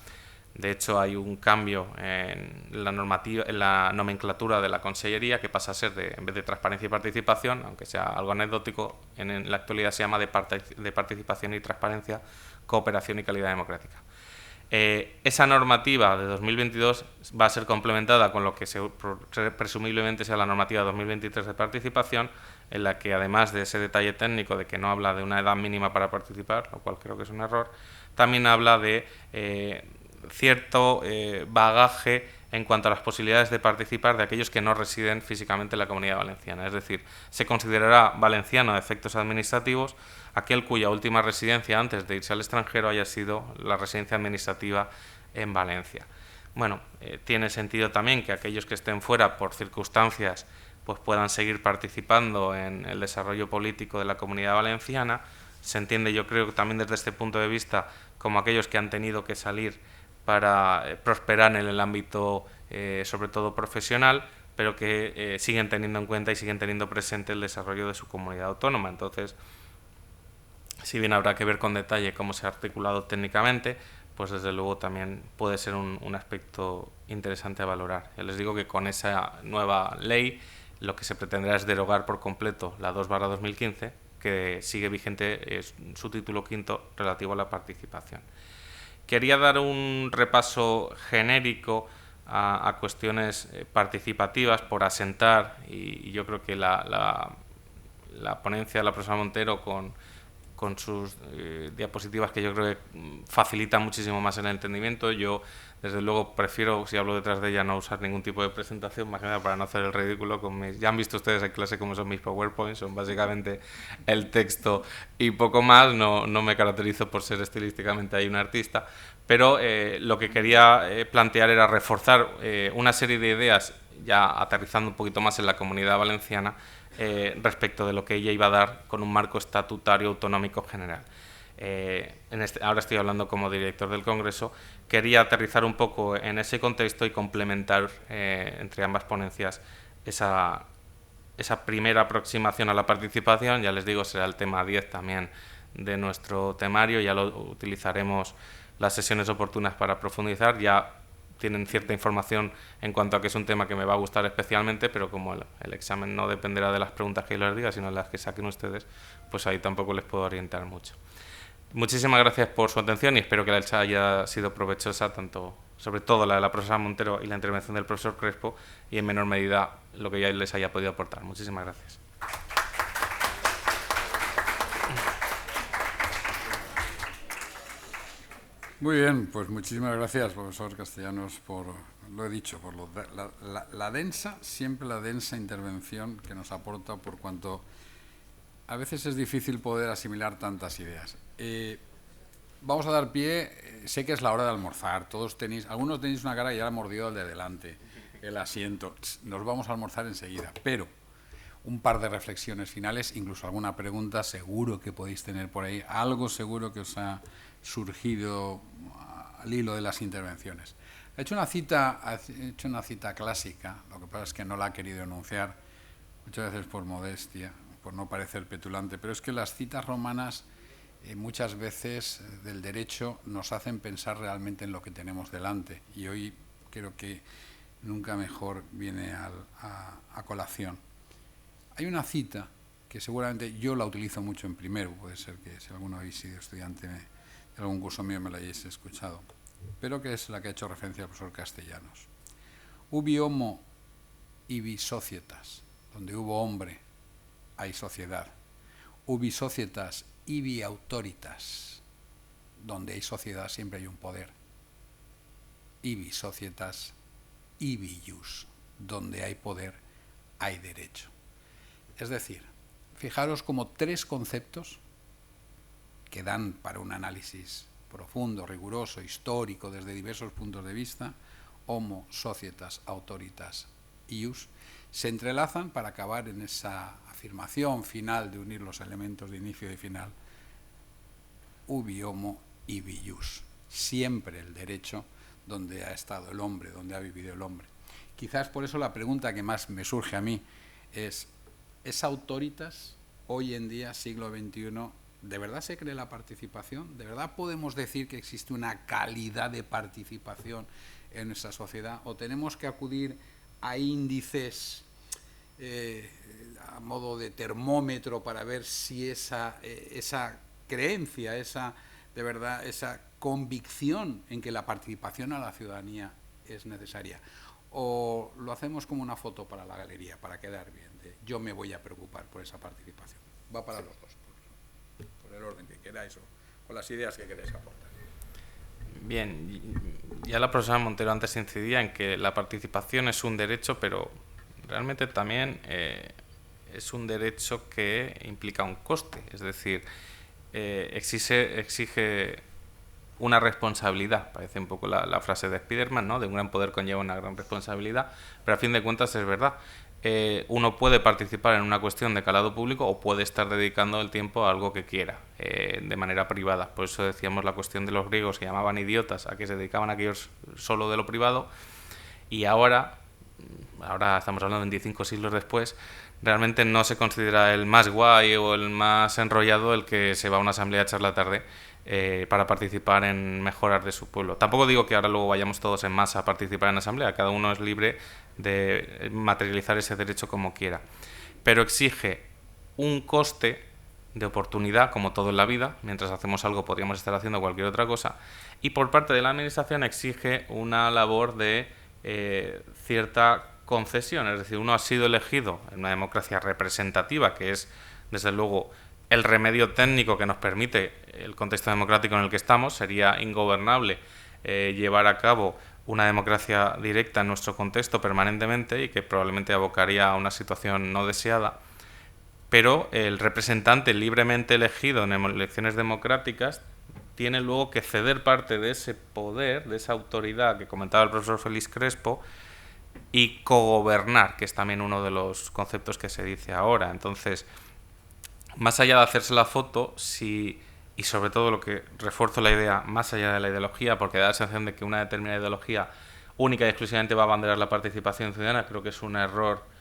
De hecho, hay un cambio en la normativa, en la nomenclatura de la Consellería, que pasa a ser, en vez de transparencia y participación, aunque sea algo anecdótico, en la actualidad se llama de participación y transparencia, cooperación y calidad democrática. Esa normativa de 2022 va a ser complementada con lo que presumiblemente sea la normativa de 2023 de participación, en la que además de ese detalle técnico de que no habla de una edad mínima para participar, lo cual creo que es un error, también habla de cierto bagaje en cuanto a las posibilidades de participar de aquellos que no residen físicamente en la Comunidad Valenciana. Es decir, se considerará valenciano a efectos administrativos aquel cuya última residencia antes de irse al extranjero haya sido la residencia administrativa en Valencia. bueno, tiene sentido también que aquellos que estén fuera por circunstancias pues puedan seguir participando en el desarrollo político de la Comunidad Valenciana. Se entiende, yo creo, también desde este punto de vista, como aquellos que han tenido que salir para prosperar en el ámbito, sobre todo profesional, pero que siguen teniendo en cuenta y siguen teniendo presente el desarrollo de su comunidad autónoma. Entonces, si bien habrá que ver con detalle cómo se ha articulado técnicamente, pues desde luego también puede ser un aspecto interesante a valorar. Ya les digo que con esa nueva ley lo que se pretenderá es derogar por completo la 2/2015, que sigue vigente su título quinto relativo a la participación. Quería dar un repaso genérico a cuestiones participativas por asentar, y yo creo que la ponencia de la profesora Montero con sus diapositivas, que yo creo que facilitan muchísimo más el entendimiento. Yo, desde luego, prefiero, si hablo detrás de ella, no usar ningún tipo de presentación, más que nada para no hacer el ridículo con mis... Ya han visto ustedes en clase cómo son mis PowerPoints, son básicamente el texto y poco más. No me caracterizo por ser estilísticamente ahí un artista, pero lo que quería plantear era reforzar una serie de ideas, ya aterrizando un poquito más en la Comunidad Valenciana, respecto de lo que ella iba a dar con un marco estatutario autonómico general. Ahora estoy hablando como director del Congreso. Quería aterrizar un poco en ese contexto y complementar entre ambas ponencias esa primera aproximación a la participación. Ya les digo, será el tema 10 también de nuestro temario, ya lo utilizaremos las sesiones oportunas para profundizar. Ya tienen cierta información en cuanto a que es un tema que me va a gustar especialmente, pero como el examen no dependerá de las preguntas que yo les diga, sino de las que saquen ustedes, pues ahí tampoco les puedo orientar mucho. Muchísimas gracias por su atención y espero que les haya sido provechosa, tanto, sobre todo la de la profesora Montero y la intervención del profesor Crespo, y en menor medida lo que ya les haya podido aportar. Muchísimas gracias. Muy bien, pues muchísimas gracias, profesor Castellanos, por, lo he dicho, por siempre la densa intervención que nos aporta, por cuanto a veces es difícil poder asimilar tantas ideas. Vamos a dar pie, sé que es la hora de almorzar, algunos tenéis una cara y ya ha mordido el de delante, el asiento, nos vamos a almorzar enseguida, pero un par de reflexiones finales, incluso alguna pregunta seguro que podéis tener por ahí, algo seguro que os ha surgido al hilo de las intervenciones. He hecho una cita clásica, lo que pasa es que no la ha querido enunciar, muchas veces por modestia, por no parecer petulante, pero es que las citas romanas muchas veces del derecho nos hacen pensar realmente en lo que tenemos delante, y hoy creo que nunca mejor viene a colación. Hay una cita que seguramente yo la utilizo mucho en primero, puede ser que si alguno habéis sido estudiante de algún curso mío me la hayáis escuchado, pero que es la que ha hecho referencia al profesor Castellanos. Ubi homo ibi societas, donde hubo hombre hay sociedad. Ubi societas ibi autoritas, donde hay sociedad siempre hay un poder. Ibi societas ibi ius, donde hay poder hay derecho. Es decir, fijaros como tres conceptos que dan para un análisis profundo, riguroso, histórico, desde diversos puntos de vista, homo, societas, autoritas, ius, se entrelazan para acabar en esa afirmación final de unir los elementos de inicio y final, ubi homo, ibi ius, siempre el derecho donde ha estado el hombre, donde ha vivido el hombre. Quizás por eso la pregunta que más me surge a mí es autoritas, hoy en día, siglo XXI, ¿de verdad se cree la participación? ¿De verdad podemos decir que existe una calidad de participación en nuestra sociedad? ¿O tenemos que acudir a índices a modo de termómetro para ver si esa creencia, de verdad, esa convicción en que la participación a la ciudadanía es necesaria? ¿O lo hacemos como una foto para la galería, para quedar bien? Yo me voy a preocupar por esa participación. Va para los dos, por el orden que queráis o con las ideas que queráis aportar. Bien, ya la profesora Montero antes incidía en que la participación es un derecho, pero realmente también es un derecho que implica un coste, es decir, exige una responsabilidad. Parece un poco la frase de Spiderman, ¿no? De un gran poder conlleva una gran responsabilidad, pero a fin de cuentas es verdad. Uno puede participar en una cuestión de calado público o puede estar dedicando el tiempo a algo que quiera, de manera privada. Por eso decíamos la cuestión de los griegos, que llamaban idiotas a que se dedicaban a aquellos solo de lo privado, y ahora estamos hablando de 25 siglos después, realmente no se considera el más guay o el más enrollado el que se va a una asamblea a echar la tarde para participar en mejoras de su pueblo. Tampoco digo que ahora luego vayamos todos en masa a participar en asamblea, cada uno es libre de materializar ese derecho como quiera, pero exige un coste de oportunidad, como todo en la vida. Mientras hacemos algo podríamos estar haciendo cualquier otra cosa, y por parte de la administración exige una labor de cierta concesión, es decir, uno ha sido elegido en una democracia representativa, que es desde luego el remedio técnico que nos permite el contexto democrático en el que estamos. Sería ingobernable llevar a cabo una democracia directa en nuestro contexto permanentemente, y que probablemente abocaría a una situación no deseada. Pero el representante libremente elegido en elecciones democráticas tiene luego que ceder parte de ese poder, de esa autoridad que comentaba el profesor Félix Crespo, y cogobernar, que es también uno de los conceptos que se dice ahora. Entonces, más allá de hacerse la foto, y sobre todo lo que refuerzo la idea, más allá de la ideología, porque da la sensación de que una determinada ideología única y exclusivamente va a abanderar la participación ciudadana, creo que es un error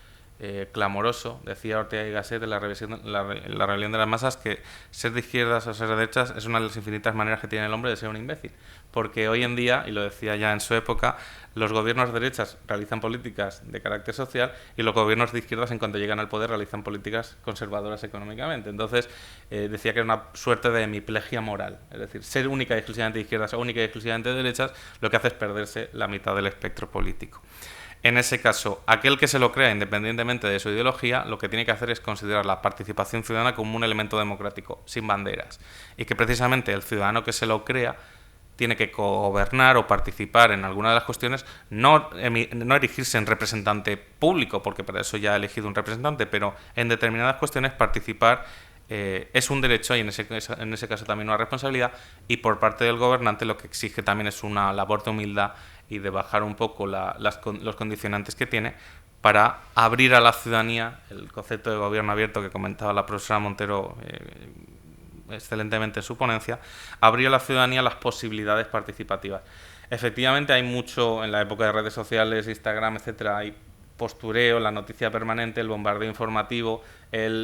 clamoroso. Decía Ortega y Gasset en la rebelión de las masas que ser de izquierdas o ser de derechas es una de las infinitas maneras que tiene el hombre de ser un imbécil, porque hoy en día, y lo decía ya en su época, los gobiernos de derechas realizan políticas de carácter social y los gobiernos de izquierdas, en cuanto llegan al poder, realizan políticas conservadoras económicamente. Entonces decía que era una suerte de hemiplegia moral, es decir, ser única y exclusivamente de izquierdas o única y exclusivamente de derechas lo que hace es perderse la mitad del espectro político. En ese caso, aquel que se lo crea, independientemente de su ideología, lo que tiene que hacer es considerar la participación ciudadana como un elemento democrático, sin banderas, y que precisamente el ciudadano que se lo crea tiene que gobernar o participar en alguna de las cuestiones, no erigirse en representante público, porque para eso ya ha elegido un representante, pero en determinadas cuestiones participar es un derecho, y en ese caso también una responsabilidad, y por parte del gobernante lo que exige también es una labor de humildad y de bajar un poco los condicionantes que tiene para abrir a la ciudadanía el concepto de gobierno abierto que comentaba la profesora Montero excelentemente en su ponencia, abrir a la ciudadanía las posibilidades participativas. Efectivamente hay mucho en la época de redes sociales, Instagram, etcétera, hay postureo, la noticia permanente, el bombardeo informativo,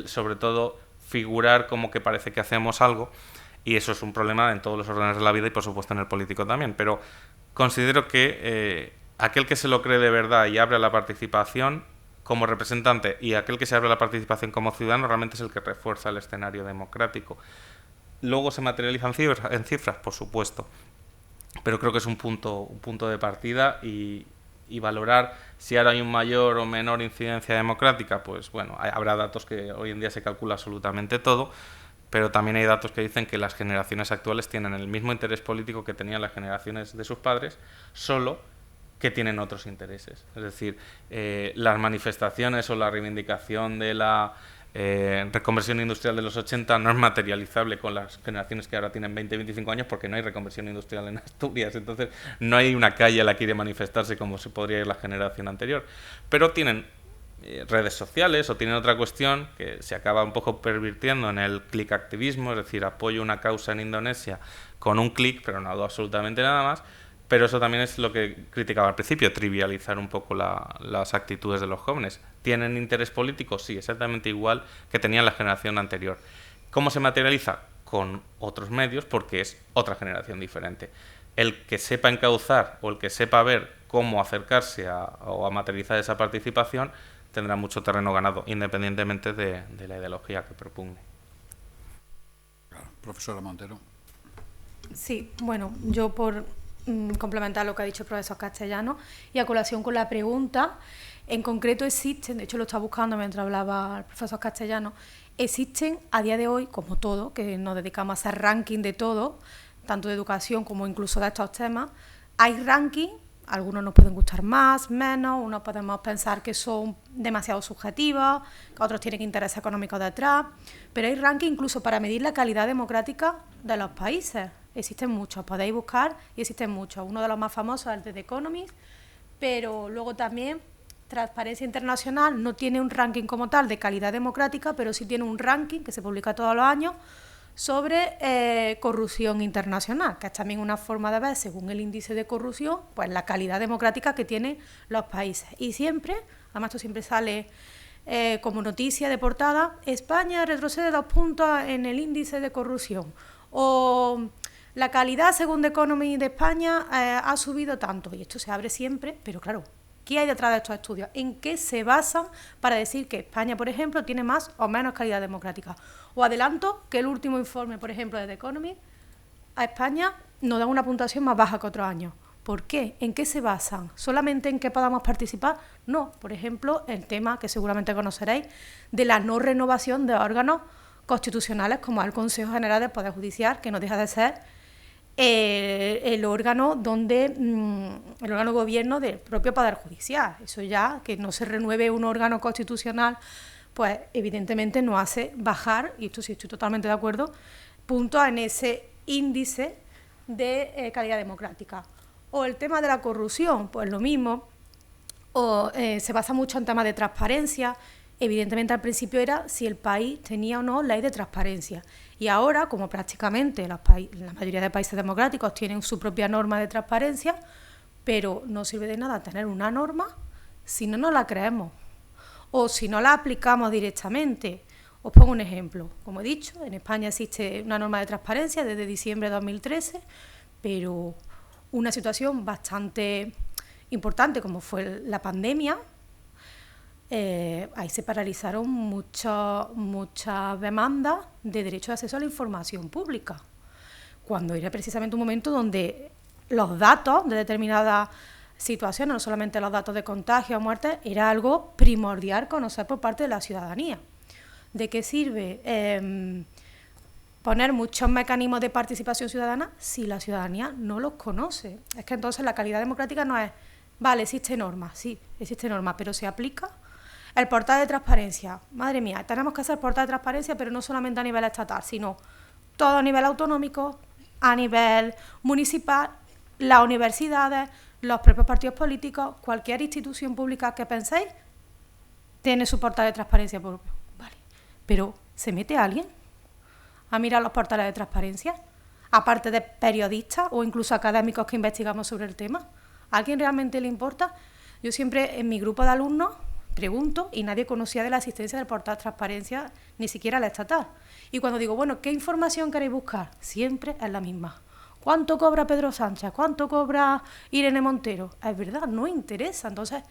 sobre todo figurar como que parece que hacemos algo, y eso es un problema en todos los órdenes de la vida y por supuesto en el político también, pero considero que aquel que se lo cree de verdad y abre la participación como representante, y aquel que se abre la participación como ciudadano, realmente es el que refuerza el escenario democrático. Luego se materializan en cifras, por supuesto, pero creo que es un punto de partida, y valorar si ahora hay un mayor o menor incidencia democrática, pues bueno, habrá datos que hoy en día se calcula absolutamente todo, pero también hay datos que dicen que las generaciones actuales tienen el mismo interés político que tenían las generaciones de sus padres, solo que tienen otros intereses. Es decir, las manifestaciones o la reivindicación de la reconversión industrial de los 80 no es materializable con las generaciones que ahora tienen 20-25 años, porque no hay reconversión industrial en Asturias, entonces no hay una calle a la que ir a manifestarse como se podría ir la generación anterior, pero tienen redes sociales o tienen otra cuestión que se acaba un poco pervirtiendo en el click activismo, es decir, apoyo una causa en Indonesia con un clic, pero no hago absolutamente nada más. Pero eso también es lo que criticaba al principio, trivializar un poco las actitudes de los jóvenes. ¿Tienen interés político? Sí, exactamente igual que tenían la generación anterior. ¿Cómo se materializa? Con otros medios, porque es otra generación diferente. El que sepa encauzar o el que sepa ver cómo acercarse o a materializar esa participación tendrá mucho terreno ganado, independientemente de la ideología que propugne. Claro. Profesora Montero. Sí, bueno, yo por complementar lo que ha dicho el profesor Castellano y a colación con la pregunta, en concreto existen, de hecho lo estaba buscando mientras hablaba el profesor Castellano, existen a día de hoy, como todo, que nos dedicamos a hacer ranking de todo, tanto de educación como incluso de estos temas, hay ranking, algunos nos pueden gustar más, menos, unos podemos pensar que son demasiado subjetivos, que otros tienen intereses económicos detrás, pero hay ranking incluso para medir la calidad democrática de los países. existen muchos, podéis buscar y existen muchos. Uno de los más famosos es el de The Economist, pero luego también Transparencia Internacional no tiene un ranking como tal de calidad democrática, pero sí tiene un ranking que se publica todos los años sobre corrupción internacional, que es también una forma de ver, según el índice de corrupción, pues la calidad democrática que tienen los países. Y siempre, además esto siempre sale como noticia de portada, España retrocede 2 puntos en el índice de corrupción, o la calidad, según The Economist de España, ha subido tanto, y esto se abre siempre, pero claro, ¿qué hay detrás de estos estudios? ¿En qué se basan para decir que España, por ejemplo, tiene más o menos calidad democrática? O adelanto que el último informe, por ejemplo, de The Economist, a España nos da una puntuación más baja que otros años. ¿Por qué? ¿En qué se basan? ¿Solamente en que podamos participar? No. Por ejemplo, el tema que seguramente conoceréis de la no renovación de órganos constitucionales como el Consejo General del Poder Judicial, que no deja de ser el órgano el órgano gobierno del propio Poder Judicial. Eso ya, que no se renueve un órgano constitucional, pues evidentemente no hace bajar, y esto sí estoy totalmente de acuerdo, puntos en ese índice de calidad democrática. O el tema de la corrupción, pues lo mismo, o se basa mucho en temas de transparencia. Evidentemente al principio era si el país tenía o no ley de transparencia, y ahora, como prácticamente la mayoría de países democráticos tienen su propia norma de transparencia, pero no sirve de nada tener una norma si no nos la creemos o si no la aplicamos directamente. Os pongo un ejemplo. Como he dicho, en España existe una norma de transparencia desde diciembre de 2013, pero una situación bastante importante como fue la pandemia, ahí se paralizaron muchas demandas de derecho de acceso a la información pública, cuando era precisamente un momento donde los datos de determinadas situaciones, no solamente los datos de contagio o muerte, era algo primordial conocer por parte de la ciudadanía. ¿De qué sirve poner muchos mecanismos de participación ciudadana si la ciudadanía no los conoce? Es que entonces la calidad democrática no es, vale, existe norma, sí, existe norma, pero se aplica. El portal de transparencia, madre mía, tenemos que hacer portal de transparencia, pero no solamente a nivel estatal, sino todo a nivel autonómico, a nivel municipal, las universidades, los propios partidos políticos, cualquier institución pública que penséis, tiene su portal de transparencia propio. Vale. Pero, ¿se mete alguien a mirar los portales de transparencia? Aparte de periodistas o incluso académicos que investigamos sobre el tema. ¿A alguien realmente le importa? Yo siempre en mi grupo de alumnos pregunto y nadie conocía de la existencia del portal de transparencia, ni siquiera la estatal. Y cuando digo, bueno, ¿qué información queréis buscar? Siempre es la misma. ¿Cuánto cobra Pedro Sánchez? ¿Cuánto cobra Irene Montero? Es verdad, no interesa. Entonces,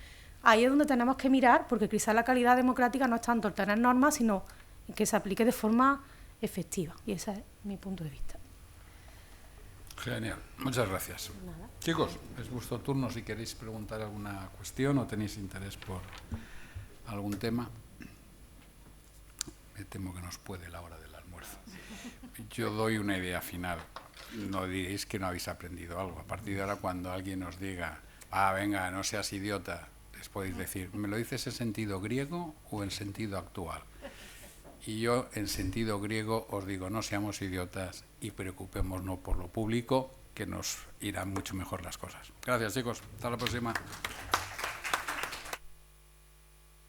ahí es donde tenemos que mirar, porque quizás la calidad democrática no es tanto el tener normas, sino que se aplique de forma efectiva. Y ese es mi punto de vista. Genial, muchas gracias. Nada. Chicos, es vuestro turno si queréis preguntar alguna cuestión o tenéis interés por algún tema. Me temo que nos puede la hora del almuerzo. Yo doy una idea final. No diréis que no habéis aprendido algo. A partir de ahora, cuando alguien os diga, venga, no seas idiota, les podéis decir, ¿me lo dices en sentido griego o en sentido actual? Y yo, en sentido griego, os digo, no seamos idiotas y preocupémonos por lo público, que nos irán mucho mejor las cosas. Gracias, chicos. Hasta la próxima.